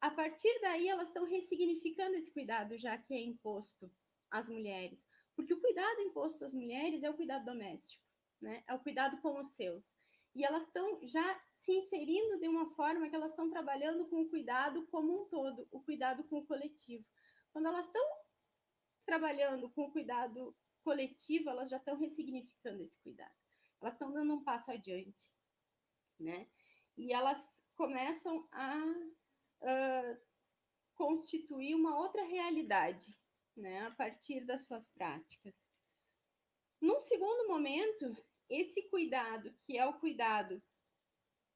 a partir daí elas estão ressignificando esse cuidado já que é imposto às mulheres. Porque o cuidado imposto às mulheres é o cuidado doméstico, né? É o cuidado com os seus. E elas estão já se inserindo de uma forma que elas estão trabalhando com o cuidado como um todo, o cuidado com o coletivo. Quando elas estão trabalhando com o cuidado coletivo, elas já estão ressignificando esse cuidado. Elas estão dando um passo adiante, né? E elas começam a constituir uma outra realidade, né? A partir das suas práticas. Num segundo momento, esse cuidado, que é o cuidado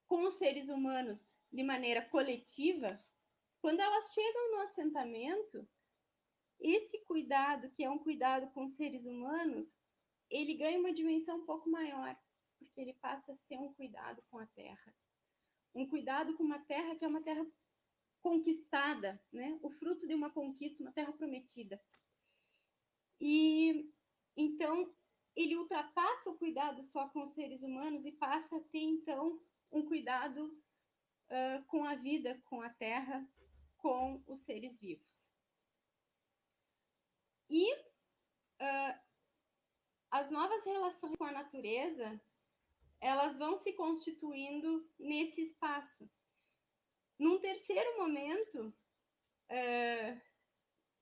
com os seres humanos de maneira coletiva, quando elas chegam no assentamento, esse cuidado, que é um cuidado com os seres humanos, ele ganha uma dimensão um pouco maior, porque ele passa a ser um cuidado com a terra. Um cuidado com uma terra que é uma terra conquistada, né? O fruto de uma conquista, uma terra prometida. E então ele ultrapassa o cuidado só com os seres humanos e passa a ter então um cuidado com a vida, com a terra, com os seres vivos. E as novas relações com a natureza, elas vão se constituindo nesse espaço. Num terceiro momento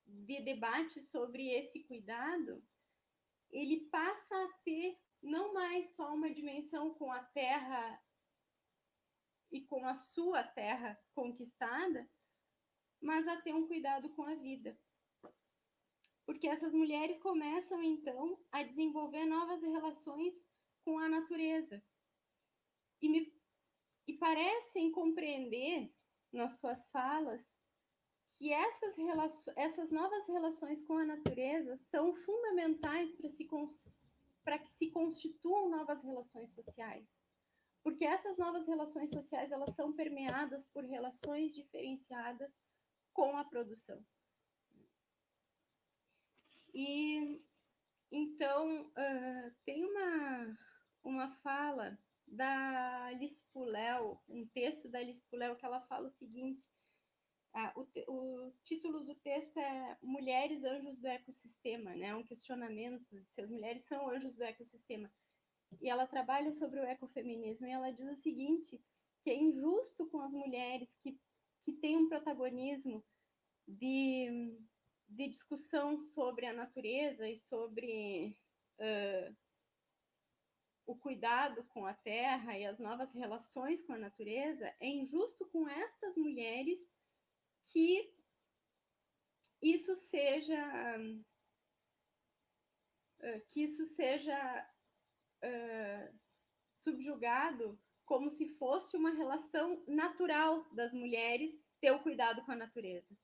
de debate sobre esse cuidado, ele passa a ter não mais só uma dimensão com a terra e com a sua terra conquistada, mas a ter um cuidado com a vida. Porque essas mulheres começam, então, a desenvolver novas relações com a natureza. E parecem compreender, nas suas falas, que essas novas relações com a natureza são fundamentais para que se constituam novas relações sociais. Porque essas novas relações sociais, elas são permeadas por relações diferenciadas com a produção. E então tem uma fala da Alice Puléu, um texto da Alice Puléu, que ela fala o seguinte: o título do texto é Mulheres Anjos do Ecossistema, né? Um questionamento se as mulheres são anjos do ecossistema. E ela trabalha sobre o ecofeminismo e ela diz o seguinte, que é injusto com as mulheres que têm um protagonismo de discussão sobre a natureza e sobre o cuidado com a terra e as novas relações com a natureza, é injusto com estas mulheres que isso seja subjugado como se fosse uma relação natural das mulheres ter o cuidado com a natureza.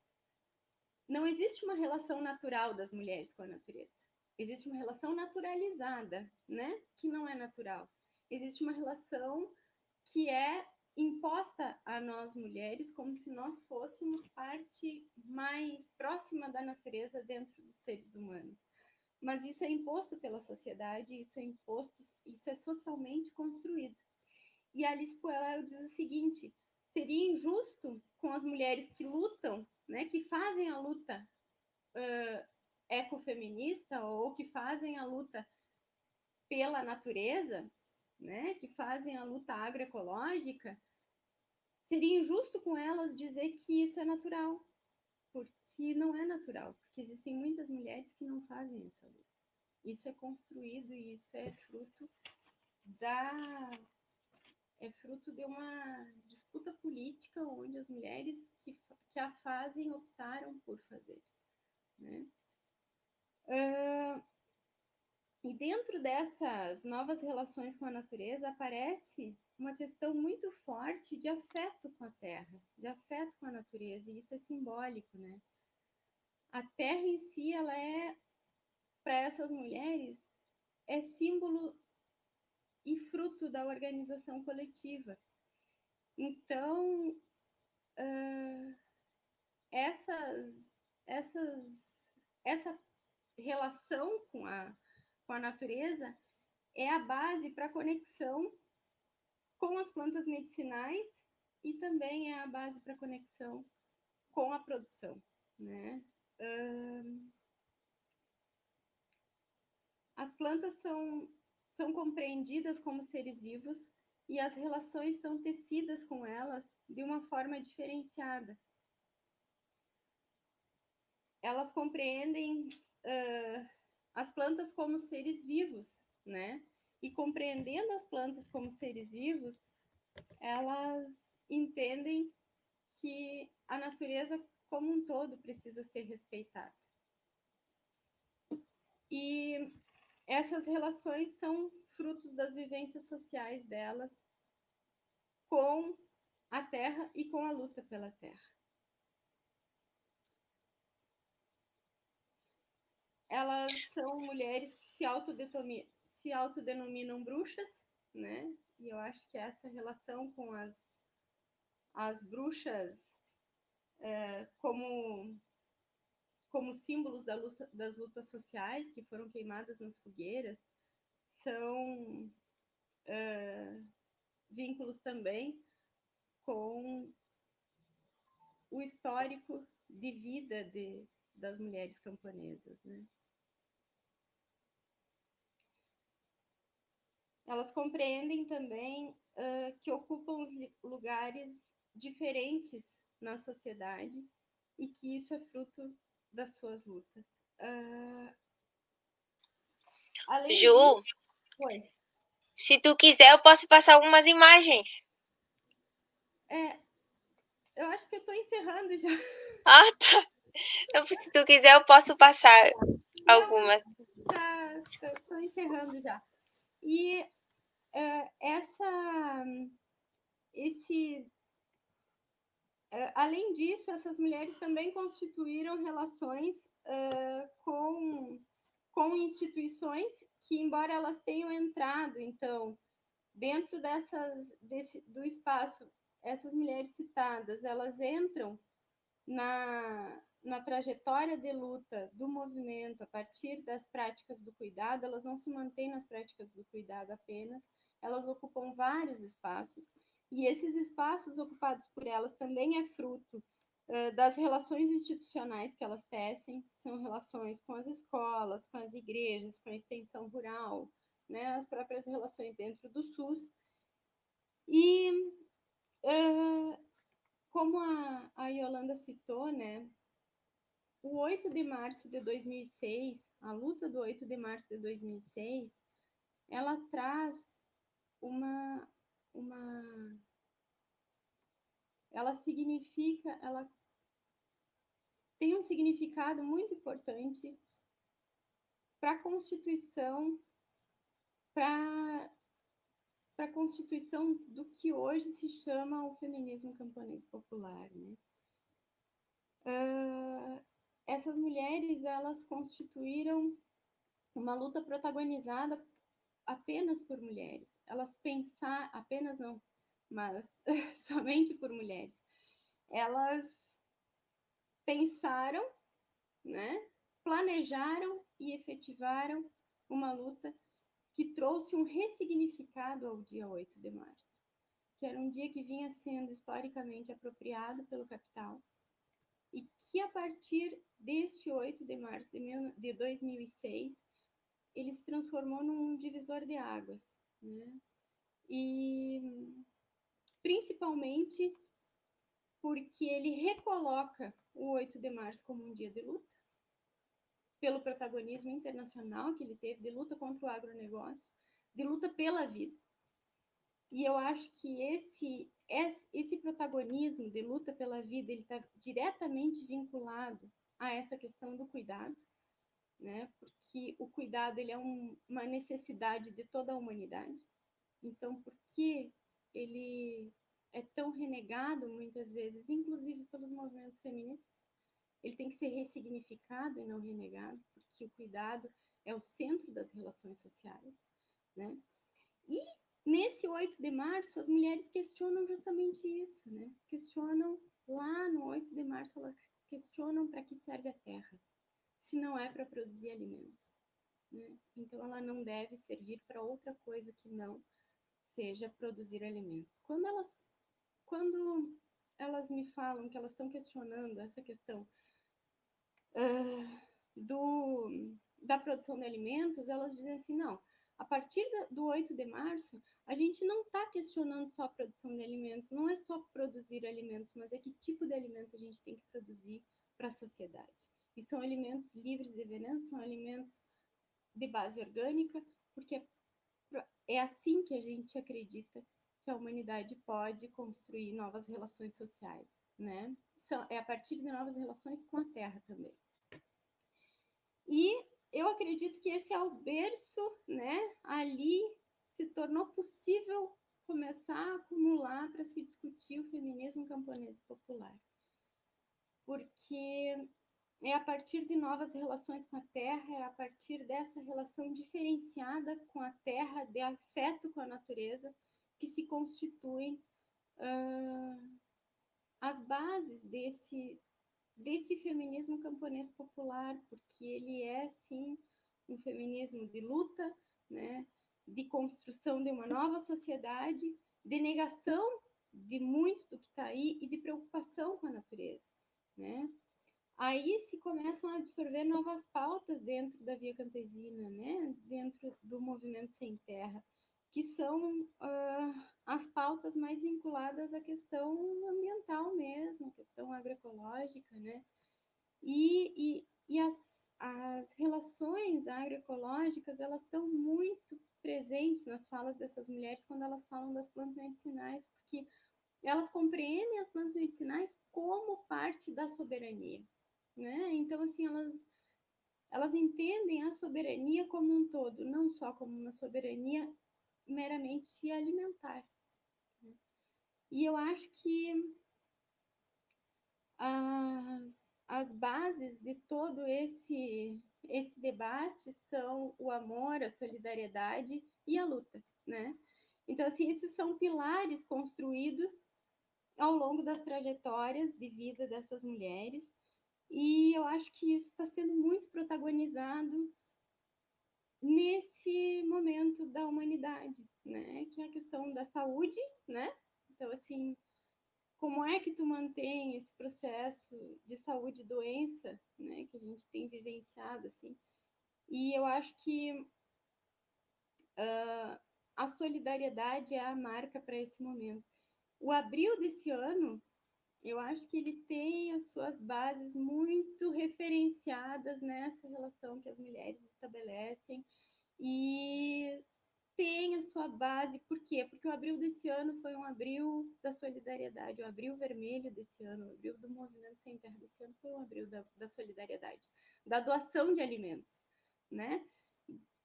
Não existe uma relação natural das mulheres com a natureza. Existe uma relação naturalizada, né? Que não é natural. Existe uma relação que é imposta a nós mulheres como se nós fôssemos parte mais próxima da natureza dentro dos seres humanos. Mas isso é imposto pela sociedade, isso é socialmente construído. E a Alice Puléu diz o seguinte: seria injusto com as mulheres que lutam, né, que fazem a luta ecofeminista ou que fazem a luta pela natureza, né, que fazem a luta agroecológica, seria injusto com elas dizer que isso é natural, porque não é natural, porque existem muitas mulheres que não fazem essa luta. Isso é construído e isso é fruto de uma disputa política onde as mulheres que a fazem optaram por fazer, né? E dentro dessas novas relações com a natureza aparece uma questão muito forte de afeto com a terra, de afeto com a natureza, e isso é simbólico, né? A terra em si, ela é, para essas mulheres, é símbolo e fruto da organização coletiva. Então, essa relação com a natureza é a base para a conexão com as plantas medicinais e também também é a base para conexão com a produção, né? As plantas são compreendidas como seres vivos e as relações são tecidas com elas de uma forma diferenciada. Elas compreendem as plantas como seres vivos, né? E compreendendo as plantas como seres vivos, elas entendem que a natureza como um todo precisa ser respeitada. E essas relações são frutos das vivências sociais delas com a terra e com a luta pela terra. Elas são mulheres que se autodenominam bruxas, né? E eu acho que essa relação com as bruxas como símbolos das lutas sociais que foram queimadas nas fogueiras são vínculos também com o histórico de vida das mulheres camponesas, né? Elas compreendem também que ocupam lugares diferentes na sociedade e que isso é fruto das suas lutas. Ju, Oi. Se tu quiser, eu posso passar algumas imagens. Eu acho que eu estou encerrando já. Ah, tá. Então, se tu quiser, eu posso passar algumas. Estou encerrando já. E além disso, essas mulheres também constituíram relações com instituições que, embora elas tenham entrado, então, dentro do espaço, essas mulheres citadas, elas entram na trajetória de luta do movimento a partir das práticas do cuidado, elas não se mantêm nas práticas do cuidado apenas, elas ocupam vários espaços, e esses espaços ocupados por elas também é fruto das relações institucionais que elas tecem, que são relações com as escolas, com as igrejas, com a extensão rural, né, as próprias relações dentro do SUS. E como a Yolanda citou, né, o 8 de março de 2006, a luta do 8 de março de 2006, ela traz ela tem um significado muito importante para a Constituição, para a constituição do que hoje se chama o feminismo camponês popular, né? Essas mulheres, elas constituíram uma luta protagonizada apenas por mulheres. Apenas não, mas somente por mulheres. Elas pensaram, né, planejaram e efetivaram uma luta que trouxe um ressignificado ao dia 8 de março, que era um dia que vinha sendo historicamente apropriado pelo capital e que, a partir deste 8 de março de 2006, ele se transformou num divisor de águas, né? E principalmente porque ele recoloca o 8 de março como um dia de luta, pelo protagonismo internacional que ele teve, de luta contra o agronegócio, de luta pela vida. E eu acho que esse protagonismo de luta pela vida, ele está diretamente vinculado a essa questão do cuidado, né? Porque o cuidado, ele é uma necessidade de toda a humanidade. Então, por que ele é tão renegado muitas vezes, inclusive pelos movimentos feministas? Ele tem que ser ressignificado e não renegado, porque o cuidado é o centro das relações sociais, né? E nesse 8 de março, as mulheres questionam justamente isso, né? Questionam lá no 8 de março, elas questionam para que serve a terra, se não é para produzir alimentos, né? Então, ela não deve servir para outra coisa que não seja produzir alimentos. Quando elas me falam que elas estão questionando essa questão da produção de alimentos, elas dizem assim, não, a partir do 8 de março, a gente não está questionando só a produção de alimentos, não é só produzir alimentos, mas é que tipo de alimento a gente tem que produzir para a sociedade. E são alimentos livres de veneno, são alimentos de base orgânica, porque é assim que a gente acredita que a humanidade pode construir novas relações sociais, né? É a partir de novas relações com a terra também. E eu acredito que esse é o berço, né? Ali se tornou possível começar a acumular para se discutir o feminismo camponês popular. Porque é a partir de novas relações com a terra, é a partir dessa relação diferenciada com a terra, de afeto com a natureza, que se constituem as bases desse feminismo camponês popular, porque ele é, sim, um feminismo de luta, né, de construção de uma nova sociedade, de negação de muito do que está aí e de preocupação com a natureza, né? Aí se começam a absorver novas pautas dentro da Via Campesina, né? Dentro do movimento Sem Terra, que são as pautas mais vinculadas à questão ambiental mesmo, à questão agroecológica, né? E as relações agroecológicas, elas estão muito presentes nas falas dessas mulheres quando elas falam das plantas medicinais, porque elas compreendem as plantas medicinais como parte da soberania, né? Então, assim, elas entendem a soberania como um todo, não só como uma soberania meramente alimentar, né? E eu acho que as bases de todo esse debate são o amor, a solidariedade e a luta, né? Então, assim, esses são pilares construídos ao longo das trajetórias de vida dessas mulheres, e eu acho que isso está sendo muito protagonizado nesse momento da humanidade, né? Que é a questão da saúde, né? Então, assim, como é que tu mantém esse processo de saúde e doença, né? Que a gente tem vivenciado, assim. E eu acho que a solidariedade é a marca para esse momento. O abril desse ano, eu acho que ele tem as suas bases muito referenciadas nessa relação que as mulheres estabelecem e tem a sua base. Por quê? Porque o abril desse ano foi um abril da solidariedade, o abril vermelho desse ano, o abril do Movimento Sem Terra desse ano foi um abril da solidariedade, da doação de alimentos, né?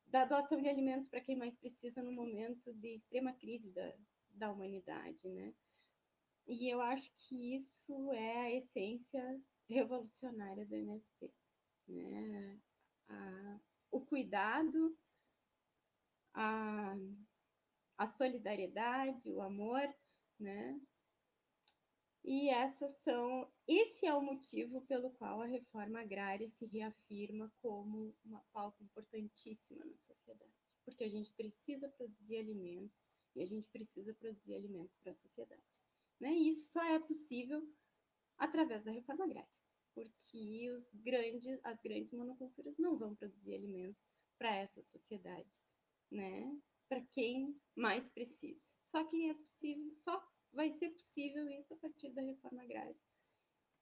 Da doação de alimentos para quem mais precisa no momento de extrema crise da humanidade, né? E eu acho que isso é a essência revolucionária do MST, né? O cuidado, a solidariedade, o amor, né? E esse é o motivo pelo qual a reforma agrária se reafirma como uma pauta importantíssima na sociedade, porque a gente precisa produzir alimentos e a gente precisa produzir alimentos para a sociedade, né? E isso só é possível através da reforma agrária, porque as grandes monoculturas não vão produzir alimentos para essa sociedade, né? Para quem mais precisa. Só vai ser possível isso a partir da reforma agrária.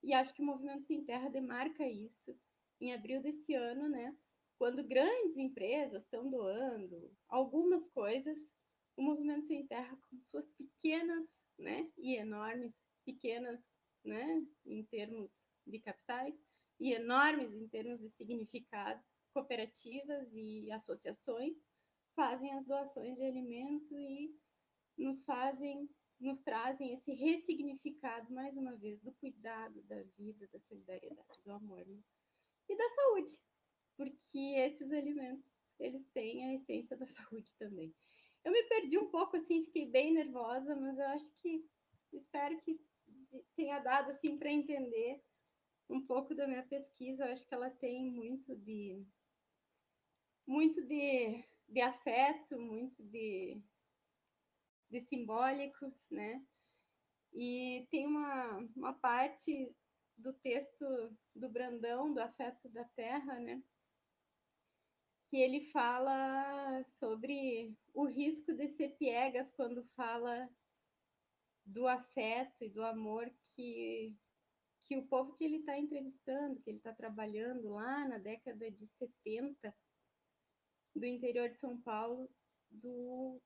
E acho que o Movimento Sem Terra demarca isso em abril desse ano, né? Quando grandes empresas estão doando algumas coisas, o Movimento Sem Terra, com suas pequenas, né, e enormes, pequenas, né, em termos de capitais, e enormes em termos de significado, cooperativas e associações, fazem as doações de alimento e nos trazem esse ressignificado, mais uma vez, do cuidado, da vida, da solidariedade, do amor, né? E da saúde, porque esses alimentos, eles têm a essência da saúde também. Eu me perdi um pouco, assim, fiquei bem nervosa, mas eu acho que, espero que tenha dado, assim, para entender um pouco da minha pesquisa. Eu acho que ela tem muito de afeto, muito de simbólico, né? E tem uma uma parte do texto do Brandão, do Afeto da Terra, né? Que ele fala sobre o risco de ser piegas quando fala do afeto e do amor que o povo que ele está entrevistando, que ele está trabalhando lá na década de 70, do interior de São Paulo, do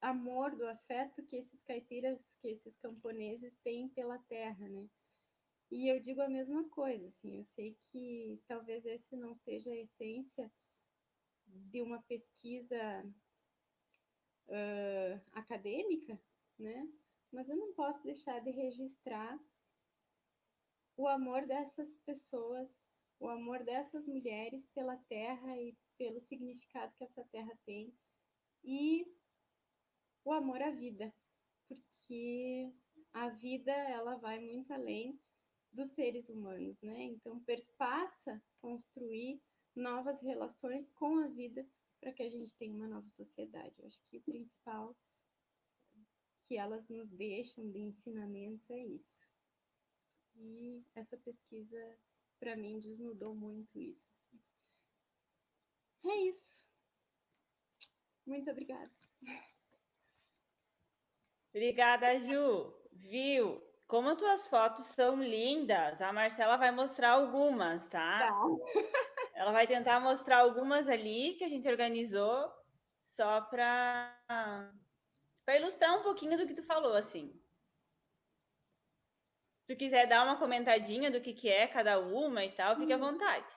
amor, do afeto que esses caipiras, que esses camponeses têm pela terra, né? E eu digo a mesma coisa, assim, eu sei que talvez esse não seja a essência de uma pesquisa acadêmica, né? Mas eu não posso deixar de registrar o amor dessas pessoas, o amor dessas mulheres pela terra e pelo significado que essa terra tem, e o amor à vida, porque a vida ela vai muito além dos seres humanos, né? Então perpassa construir novas relações com a vida para que a gente tenha uma nova sociedade. Eu acho que o principal que elas nos deixam de ensinamento é isso. E essa pesquisa, para mim, desnudou muito isso. É isso. Muito obrigada. Obrigada, Ju. Viu? Como tuas fotos são lindas, a Marcela vai mostrar algumas, tá? Ela vai tentar mostrar algumas ali que a gente organizou só para ilustrar um pouquinho do que tu falou, assim. Se tu quiser dar uma comentadinha do que é cada uma e tal, fique à vontade.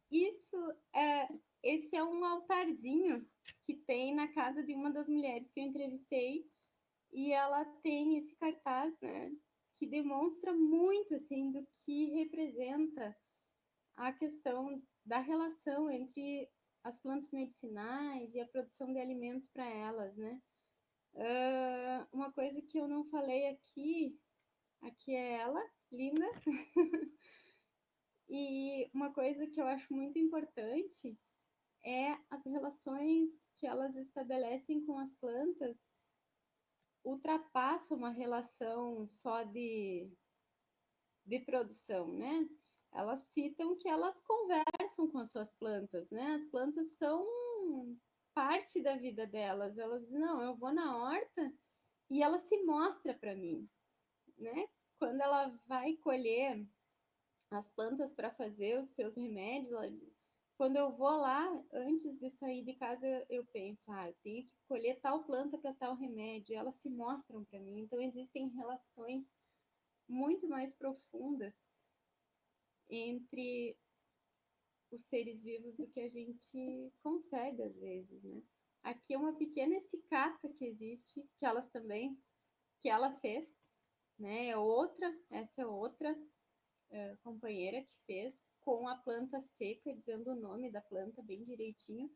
Esse é um altarzinho que tem na casa de uma das mulheres que eu entrevistei, e ela tem esse cartaz, né, que demonstra muito, assim, do que representa a questão da relação entre as plantas medicinais e a produção de alimentos para elas, né. Uma coisa que eu não falei aqui é ela, linda, e uma coisa que eu acho muito importante é as relações que elas estabelecem com as plantas ultrapassa uma relação só de produção, né? Elas citam que elas conversam com as suas plantas, né? As plantas são parte da vida delas. Elas, não, eu vou na horta e ela se mostra para mim, né? Quando ela vai colher as plantas para fazer os seus remédios, ela diz, quando eu vou lá, antes de sair de casa, eu penso, eu tenho que colher tal planta para tal remédio. E elas se mostram para mim. Então, existem relações muito mais profundas entre os seres vivos do que a gente consegue, às vezes, né? Aqui é uma pequena cicata que existe, que elas também, que ela fez, né? Essa é outra companheira que fez, com a planta seca, dizendo o nome da planta bem direitinho,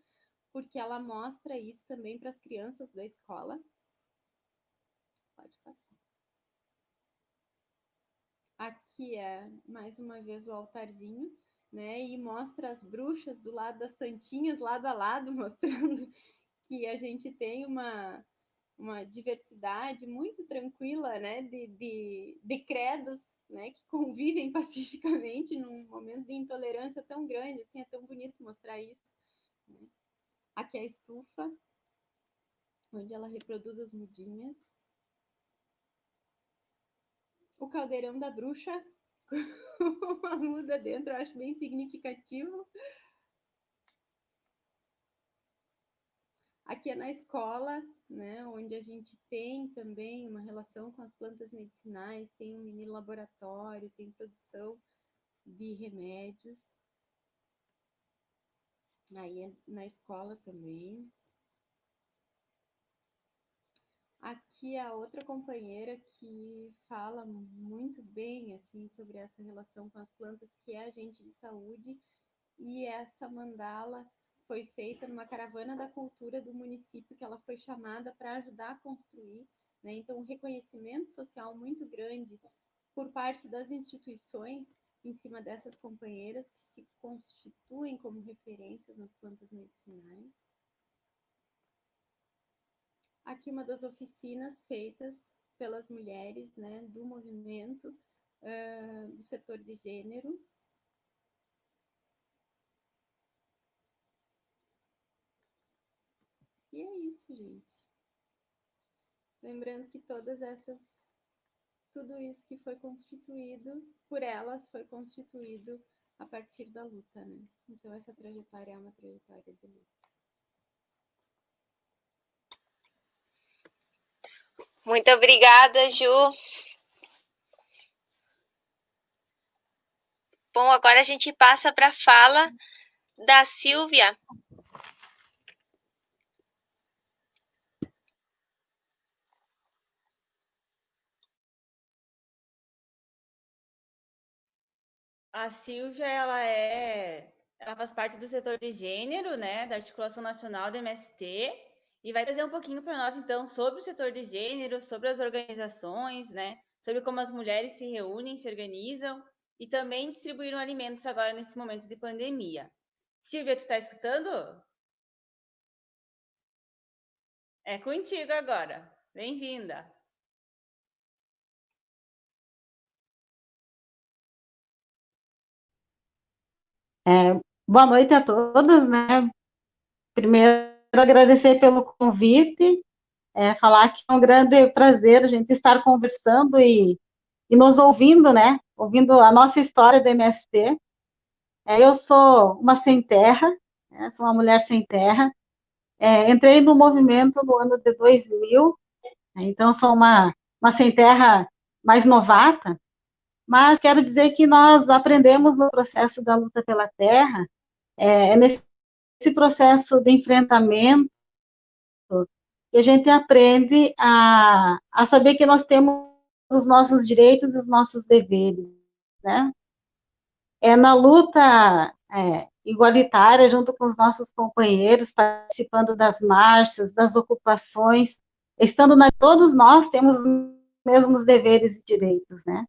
porque ela mostra isso também para as crianças da escola. Pode passar. Aqui é, mais uma vez, o altarzinho, né? E mostra as bruxas do lado das santinhas, lado a lado, mostrando que a gente tem uma diversidade muito tranquila, né? De credos, né, que convivem pacificamente num momento de intolerância tão grande, assim, é tão bonito mostrar isso. Né? Aqui é a estufa, onde ela reproduz as mudinhas. O caldeirão da bruxa, com uma muda dentro, eu acho bem significativo. Aqui é na escola, né, onde a gente tem também uma relação com as plantas medicinais, tem um mini laboratório, tem produção de remédios. Aí é na escola também. Aqui a outra companheira que fala muito bem assim sobre essa relação com as plantas, que é agente de saúde, e essa mandala foi feita numa caravana da cultura do município que ela foi chamada para ajudar a construir, né? Então um reconhecimento social muito grande por parte das instituições em cima dessas companheiras que se constituem como referências nas plantas medicinais. Aqui uma das oficinas feitas pelas mulheres, né, do movimento do setor de gênero. E é isso, gente. Lembrando que tudo isso que foi constituído por elas foi constituído a partir da luta, né? Então essa trajetória é uma trajetória de luta. Muito obrigada, Ju. Bom, agora a gente passa para a fala da Silvia. A Silvia, ela faz parte do setor de gênero, né, da Articulação Nacional da MST, e vai trazer um pouquinho para nós, então, sobre o setor de gênero, sobre as organizações, né, sobre como as mulheres se reúnem, se organizam, e também distribuíram alimentos agora nesse momento de pandemia. Silvia, tu está escutando? É contigo agora. Bem-vinda. Boa noite a todas, né? Primeiro, agradecer pelo convite, falar que é um grande prazer a gente estar conversando e nos ouvindo, né? Ouvindo a nossa história do MST. Eu sou uma sem terra, né? Sou uma mulher sem terra. Entrei no movimento no ano de 2000, né? Então sou uma sem terra mais novata, mas quero dizer que nós aprendemos no processo da luta pela terra, nesse processo de enfrentamento, que a gente aprende a saber que nós temos os nossos direitos e os nossos deveres, né? Na luta igualitária, junto com os nossos companheiros, participando das marchas, das ocupações, todos nós temos os mesmos deveres e direitos, né?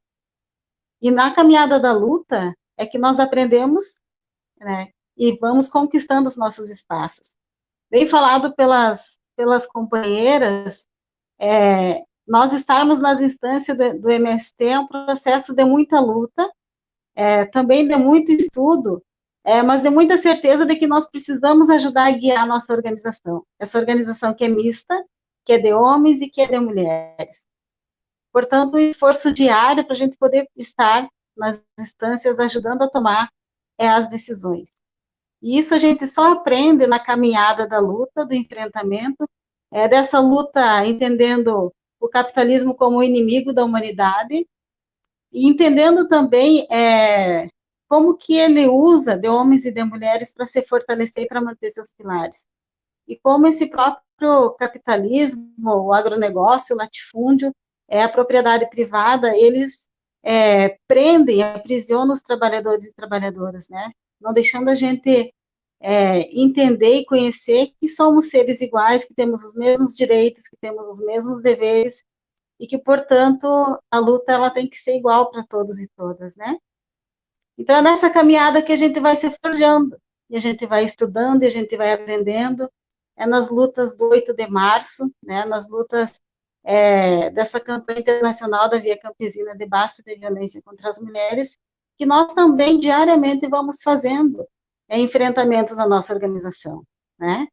E na caminhada da luta é que nós aprendemos, né, e vamos conquistando os nossos espaços. Bem falado pelas companheiras, nós estarmos nas instâncias do MST é um processo de muita luta, também de muito estudo, mas de muita certeza de que nós precisamos ajudar a guiar a nossa organização. Essa organização que é mista, que é de homens e que é de mulheres. Portanto, um esforço diário para a gente poder estar nas instâncias ajudando a tomar as decisões. E isso a gente só aprende na caminhada da luta, do enfrentamento, dessa luta entendendo o capitalismo como o inimigo da humanidade, e entendendo também como que ele usa de homens e de mulheres para se fortalecer e para manter seus pilares. E como esse próprio capitalismo, o agronegócio, o latifúndio, a propriedade privada, eles prendem, aprisionam os trabalhadores e trabalhadoras, né? Não deixando a gente entender e conhecer que somos seres iguais, que temos os mesmos direitos, que temos os mesmos deveres, e que, portanto, a luta ela tem que ser igual para todos e todas, né? Então, é nessa caminhada que a gente vai se forjando, e a gente vai estudando, e a gente vai aprendendo, nas lutas do 8 de março, né, nas lutas dessa campanha internacional da Via Campesina de Basta de Violência contra as Mulheres, que nós também diariamente vamos fazendo enfrentamentos na nossa organização, né?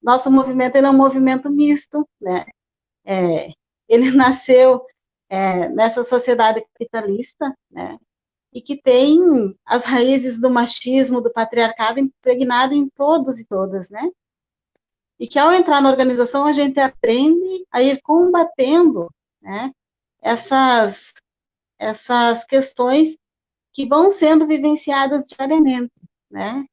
Nosso movimento ele é um movimento misto, né? Ele nasceu nessa sociedade capitalista, né? E que tem as raízes do machismo, do patriarcado impregnado em todos e todas, né? E que ao entrar na organização a gente aprende a ir combatendo, né, essas questões que vão sendo vivenciadas diariamente, né?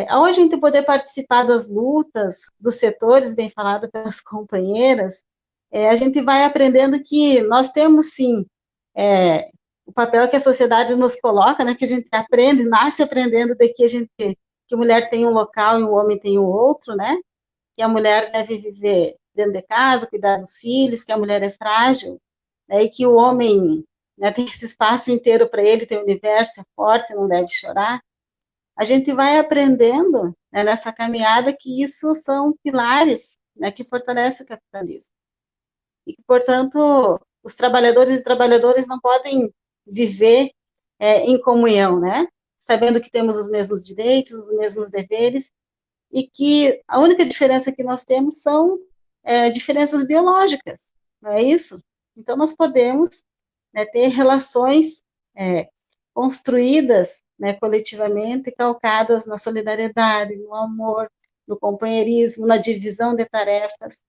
Ao a gente poder participar das lutas, dos setores, bem falado pelas companheiras, a gente vai aprendendo que nós temos, sim, o papel que a sociedade nos coloca, né, que a gente aprende, nasce aprendendo de que que a mulher tem um local e o homem tem o outro, né? Que a mulher deve viver dentro de casa, cuidar dos filhos, que a mulher é frágil, né, e que o homem, né, tem esse espaço inteiro para ele, tem o universo, é forte, não deve chorar. A gente vai aprendendo, né, nessa caminhada que isso são pilares, né, que fortalecem o capitalismo. E que, portanto, os trabalhadores e trabalhadoras não podem viver em comunhão, né? Sabendo que temos os mesmos direitos, os mesmos deveres, e que a única diferença que nós temos são diferenças biológicas, não é isso? Então, nós podemos, né, ter relações construídas, né, coletivamente, calcadas na solidariedade, no amor, no companheirismo, na divisão de tarefas.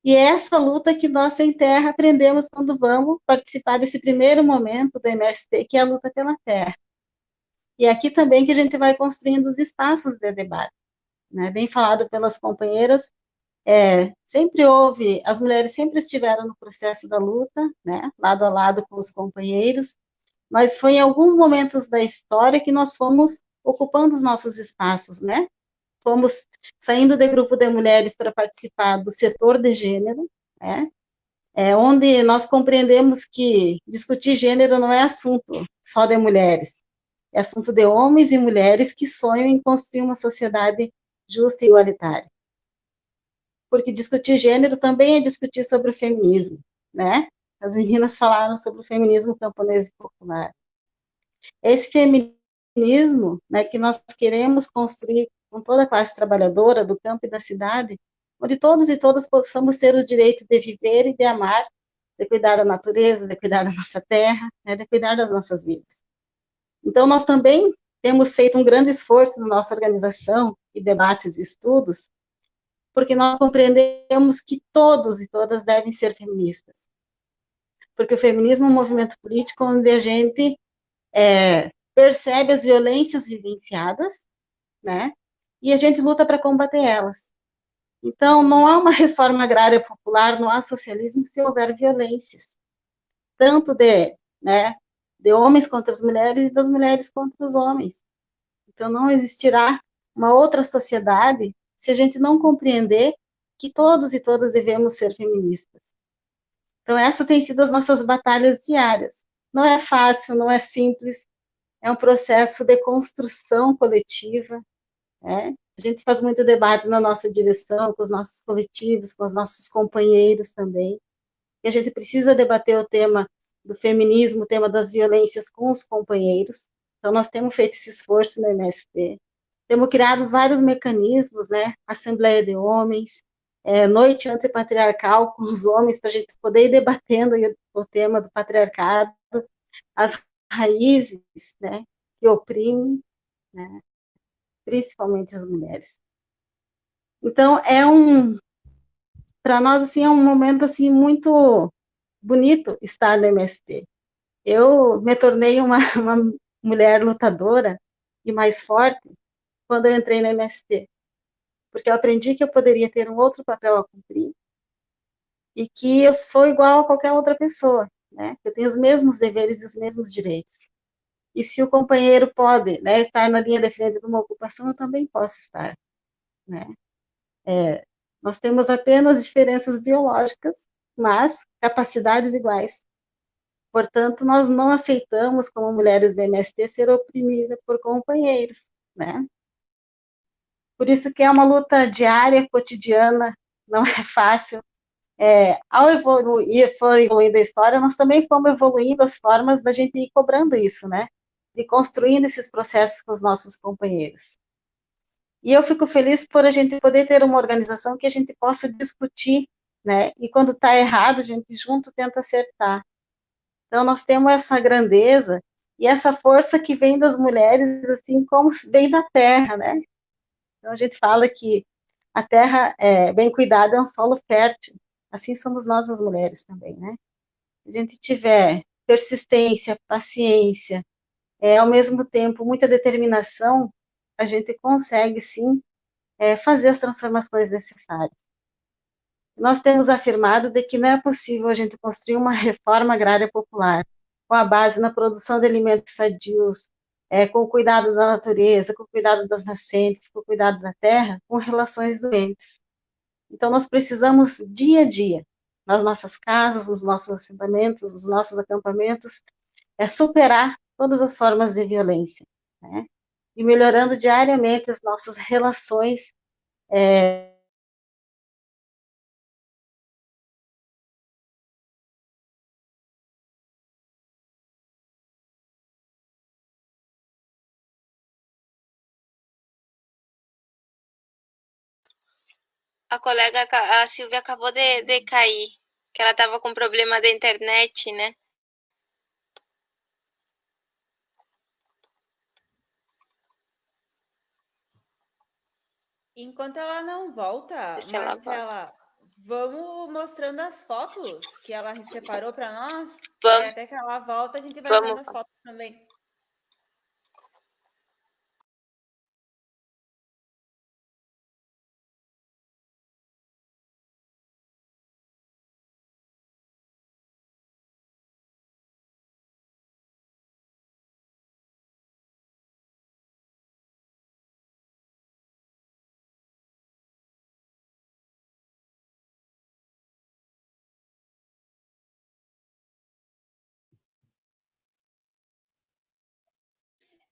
E é essa luta que nós, Sem Terra, aprendemos quando vamos participar desse primeiro momento do MST, que é a luta pela terra. E é aqui também que a gente vai construindo os espaços de debate, né? Bem falado pelas companheiras, sempre houve, as mulheres sempre estiveram no processo da luta, né? Lado a lado com os companheiros, mas foi em alguns momentos da história que nós fomos ocupando os nossos espaços, né? Fomos saindo do grupo de mulheres para participar do setor de gênero, né? Onde nós compreendemos que discutir gênero não é assunto só de mulheres, é assunto de homens e mulheres que sonham em construir uma sociedade justa e igualitária. Porque discutir gênero também é discutir sobre o feminismo, né? As meninas falaram sobre o feminismo camponês e popular. Esse feminismo, né, que nós queremos construir com toda a classe trabalhadora do campo e da cidade, onde todos e todas possamos ter o direito de viver e de amar, de cuidar da natureza, de cuidar da nossa terra, né, de cuidar das nossas vidas. Então, nós também temos feito um grande esforço na nossa organização e debates e estudos, porque nós compreendemos que todos e todas devem ser feministas. Porque o feminismo é um movimento político onde a gente percebe as violências vivenciadas, né? E a gente luta para combater elas. Então, não há uma reforma agrária popular, não há socialismo se houver violências, tanto de homens contra as mulheres e das mulheres contra os homens. Então, não existirá uma outra sociedade se a gente não compreender que todos e todas devemos ser feministas. Então, essa tem sido as nossas batalhas diárias. Não é fácil, não é simples, é um processo de construção coletiva, né? A gente faz muito debate na nossa direção, com os nossos coletivos, com os nossos companheiros também, e a gente precisa debater o tema do feminismo, o tema das violências com os companheiros. Então, nós temos feito esse esforço no MST. Temos criado vários mecanismos, né? Assembleia de Homens, noite antipatriarcal com os homens, para a gente poder ir debatendo o tema do patriarcado, as raízes, né, que oprimem, né, principalmente as mulheres. Então, para nós, assim, é um momento, assim, muito bonito estar no MST. Eu me tornei uma mulher lutadora e mais forte quando eu entrei no MST, porque eu aprendi que eu poderia ter um outro papel a cumprir e que eu sou igual a qualquer outra pessoa, né? Eu tenho os mesmos deveres e os mesmos direitos. E se o companheiro pode, né, estar na linha de frente de uma ocupação, eu também posso estar, né? Nós temos apenas diferenças biológicas, mas capacidades iguais. Portanto, nós não aceitamos, como mulheres do MST, ser oprimida por companheiros, né? Por isso que é uma luta diária, cotidiana, não é fácil. Ao evoluindo a história, nós também fomos evoluindo as formas da gente ir cobrando isso, né? De construindo esses processos com os nossos companheiros. E eu fico feliz por a gente poder ter uma organização que a gente possa discutir, né? E quando está errado, a gente junto tenta acertar. Então, nós temos essa grandeza e essa força que vem das mulheres, assim como vem da terra, né? Então, a gente fala que a terra, bem cuidada, é um solo fértil. Assim somos nós, as mulheres, também, né? Se a gente tiver persistência, paciência, ao mesmo tempo, muita determinação, a gente consegue, sim, fazer as transformações necessárias. Nós temos afirmado de que não é possível a gente construir uma reforma agrária popular com a base na produção de alimentos sadios, com o cuidado da natureza, com o cuidado das nascentes, com o cuidado da terra, com relações doentes. Então, nós precisamos, dia a dia, nas nossas casas, nos nossos assentamentos, nos nossos acampamentos, superar todas as formas de violência, né? E melhorando diariamente as nossas relações A colega, a Silvia, acabou de cair, que ela estava com problema da internet, né? Enquanto ela não volta, Se ela volta. Marcela, vamos mostrando as fotos que ela separou para nós. Aí Vamos, até que ela volta, a gente vai vamos. vendo as fotos também.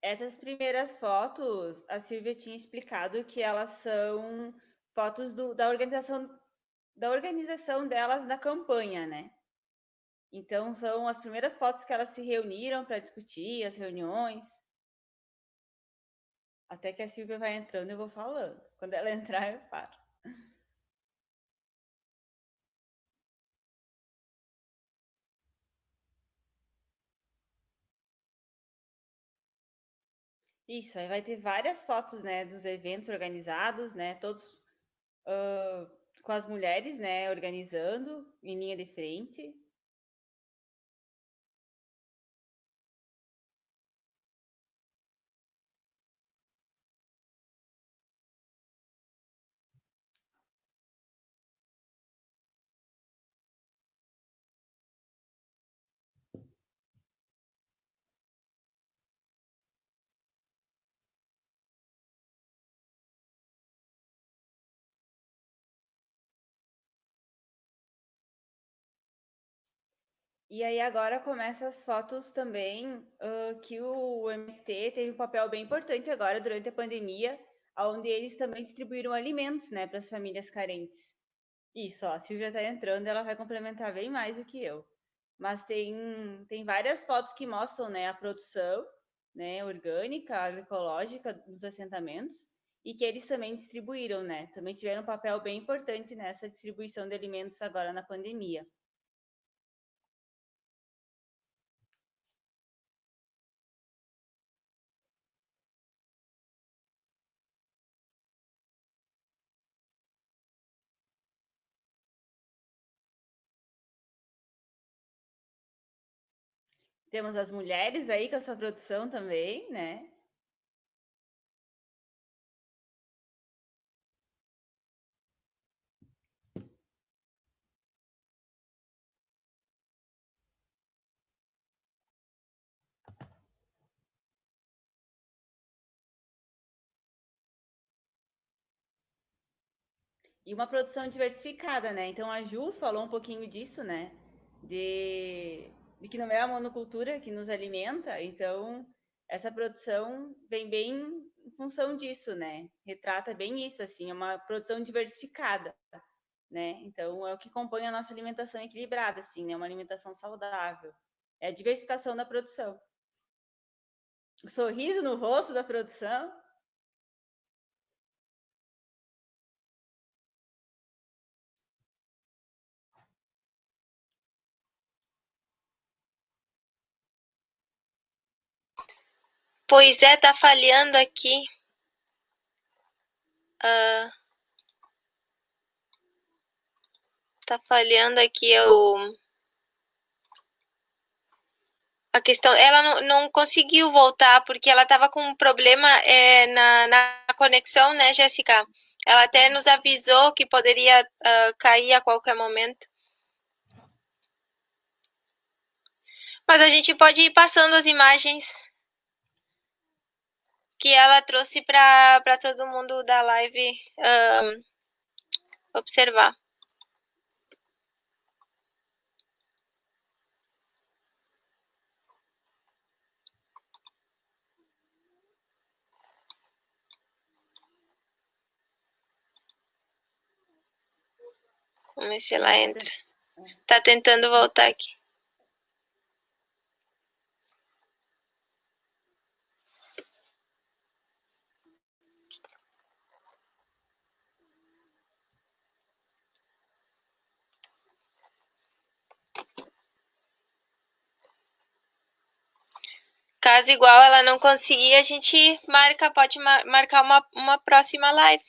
Essas primeiras fotos, a Silvia tinha explicado que elas são fotos da organização delas da campanha, né? Então são as primeiras fotos que elas se reuniram para discutir as reuniões. Até que a Silvia vai entrando, eu vou falando. Quando ela entrar, eu paro. Isso, aí vai ter várias fotos, né, dos eventos organizados, né, todos com as mulheres, né, organizando em linha de frente. E aí agora começa as fotos também que o MST teve um papel bem importante agora durante a pandemia, onde eles também distribuíram alimentos, né, para as famílias carentes. Isso, ó, a Silvia tá entrando, ela vai complementar bem mais do que eu. Mas tem várias fotos que mostram, né, a produção, né, orgânica, agroecológica dos assentamentos e que eles também distribuíram, né? Também tiveram um papel bem importante nessa distribuição de alimentos agora na pandemia. Temos as mulheres aí com essa produção também, né? E uma produção diversificada, né? Então a Ju falou um pouquinho disso, né? De que não é a monocultura que nos alimenta, então essa produção vem bem em função disso, né? Retrata bem isso, assim, é uma produção diversificada, né? Então é o que compõe a nossa alimentação equilibrada, assim, né? Uma alimentação saudável. É a diversificação da produção. O sorriso no rosto da produção. Pois é, tá falhando aqui. Tá falhando aqui a questão. Ela não conseguiu voltar porque ela tava com um problema na conexão, né, Jéssica? Ela até nos avisou que poderia cair a qualquer momento. Mas a gente pode ir passando as imagens que ela trouxe para todo mundo da live observar. Vamos ver se ela entra. Tá tentando voltar aqui. Caso igual ela não conseguir, a gente pode marcar uma próxima live.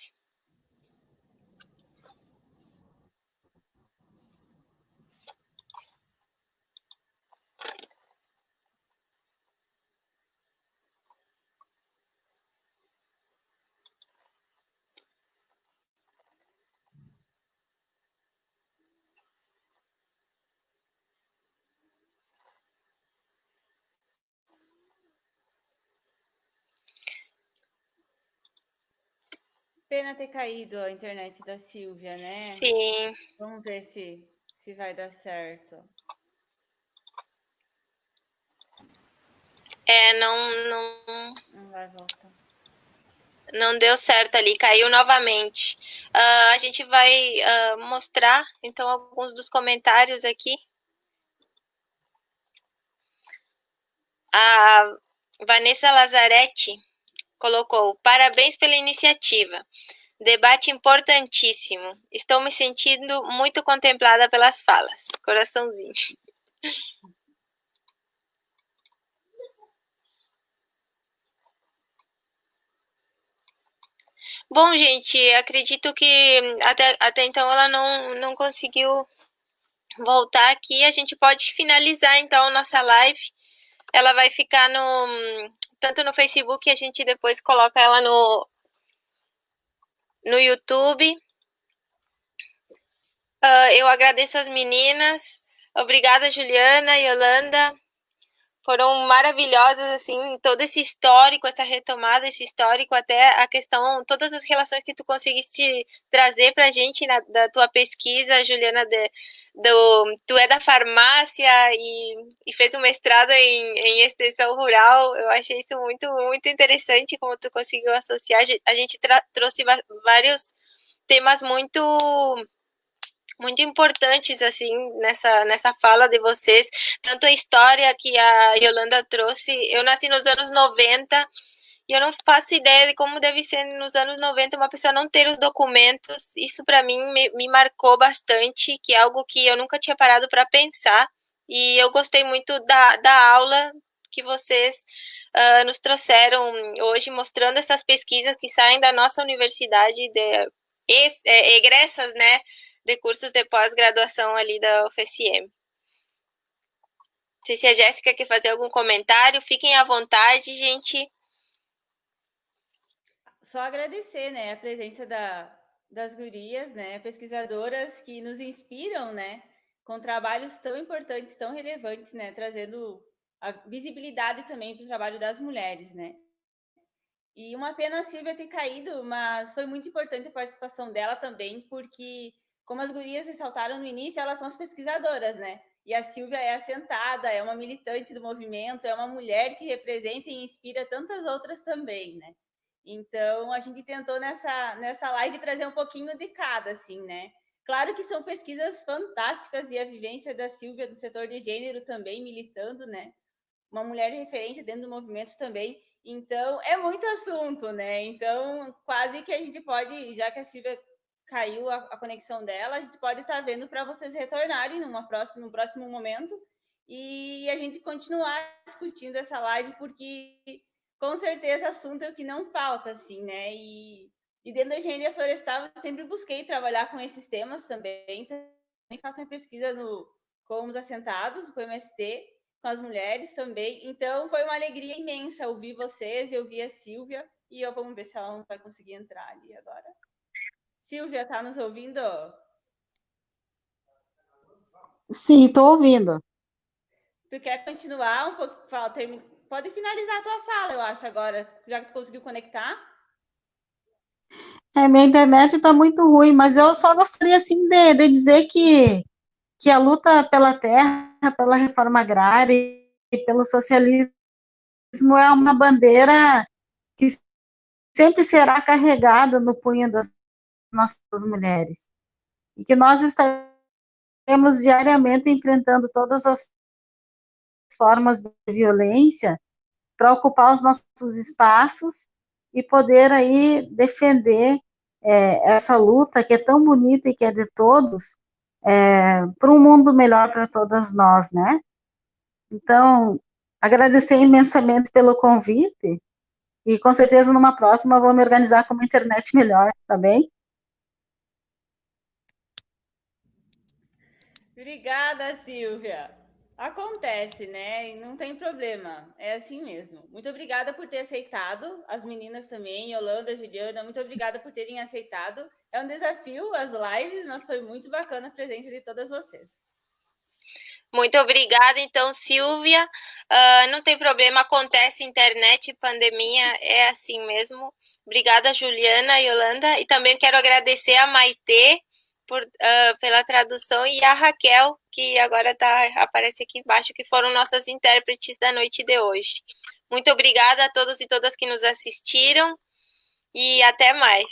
Pena ter caído a internet da Silvia, né? Sim. Vamos ver se vai dar certo. Não vai voltar. Não deu certo ali, caiu novamente. A gente vai mostrar, então, alguns dos comentários aqui. A Vanessa Lazzaretti colocou: parabéns pela iniciativa. Debate importantíssimo. Estou me sentindo muito contemplada pelas falas. Coraçãozinho. Bom, gente, acredito que até então ela não conseguiu voltar aqui. A gente pode finalizar, então, nossa live. Ela vai ficar tanto no Facebook, a gente depois coloca ela no YouTube. Eu agradeço as meninas. Obrigada, Juliana e Yolanda. Foram maravilhosas, assim, todo esse histórico, essa retomada, esse histórico, até a questão, todas as relações que tu conseguiste trazer pra gente da tua pesquisa, Juliana, tu é da farmácia e fez um mestrado em extensão rural. Eu achei isso muito, muito interessante, como tu conseguiu associar. A gente trouxe vários temas muito importantes, assim, nessa fala de vocês, tanto a história que a Yolanda trouxe. Eu nasci nos anos 90 e eu não faço ideia de como deve ser nos anos 90 uma pessoa não ter os documentos. Isso para mim me marcou bastante, que é algo que eu nunca tinha parado para pensar, e eu gostei muito da aula que vocês nos trouxeram hoje, mostrando essas pesquisas que saem da nossa universidade, egressas, né, de cursos de pós-graduação ali da UFSM. Não sei se a Jéssica quer fazer algum comentário, fiquem à vontade, gente. Só agradecer, né, a presença das gurias, né, pesquisadoras que nos inspiram, né, com trabalhos tão importantes, tão relevantes, né, trazendo a visibilidade também para o trabalho das mulheres, né. E uma pena a Silvia ter caído, mas foi muito importante a participação dela também, porque, como as gurias ressaltaram no início, elas são as pesquisadoras, né? E a Silvia é assentada, é uma militante do movimento, é uma mulher que representa e inspira tantas outras também, né? Então, a gente tentou nessa live trazer um pouquinho de cada, assim, né? Claro que são pesquisas fantásticas e a vivência da Silvia do setor de gênero também militando, né? Uma mulher de referência dentro do movimento também. Então, é muito assunto, né? Então, quase que a gente pode, já que a Silvia caiu a conexão dela, a gente pode estar vendo para vocês retornarem num próximo momento e a gente continuar discutindo essa live, porque com certeza assunto é o que não falta, assim, né? E dentro da engenharia florestal, eu sempre busquei trabalhar com esses temas também. Também faço minha pesquisa com os assentados, com o MST, com as mulheres também. Então, foi uma alegria imensa ouvir vocês e ouvir a Silvia. E vamos ver se ela não vai conseguir entrar ali agora. Silvia, tá nos ouvindo? Sim, estou ouvindo. Tu quer continuar um pouco? Pode finalizar a tua fala, eu acho, agora, já que tu conseguiu conectar. Minha internet está muito ruim, mas eu só gostaria, assim, de dizer que a luta pela terra, pela reforma agrária e pelo socialismo é uma bandeira que sempre será carregada no punho das nossas mulheres. E que nós estaremos diariamente enfrentando todas as formas de violência para ocupar os nossos espaços e poder aí defender essa luta que é tão bonita e que é de todos, para um mundo melhor para todas nós, né? Então, agradecer imensamente pelo convite e com certeza numa próxima eu vou me organizar com uma internet melhor, tá bem? Obrigada, Silvia. Acontece, né? E não tem problema. É assim mesmo. Muito obrigada por ter aceitado. As meninas também, Yolanda, Juliana, muito obrigada por terem aceitado. É um desafio as lives, mas foi muito bacana a presença de todas vocês. Muito obrigada, então, Silvia. Não tem problema, acontece internet, pandemia, é assim mesmo. Obrigada, Juliana, Yolanda. E também quero agradecer a Maitê pela tradução e a Raquel, que agora aparece aqui embaixo, que foram nossas intérpretes da noite de hoje. Muito obrigada a todos e todas que nos assistiram e até mais.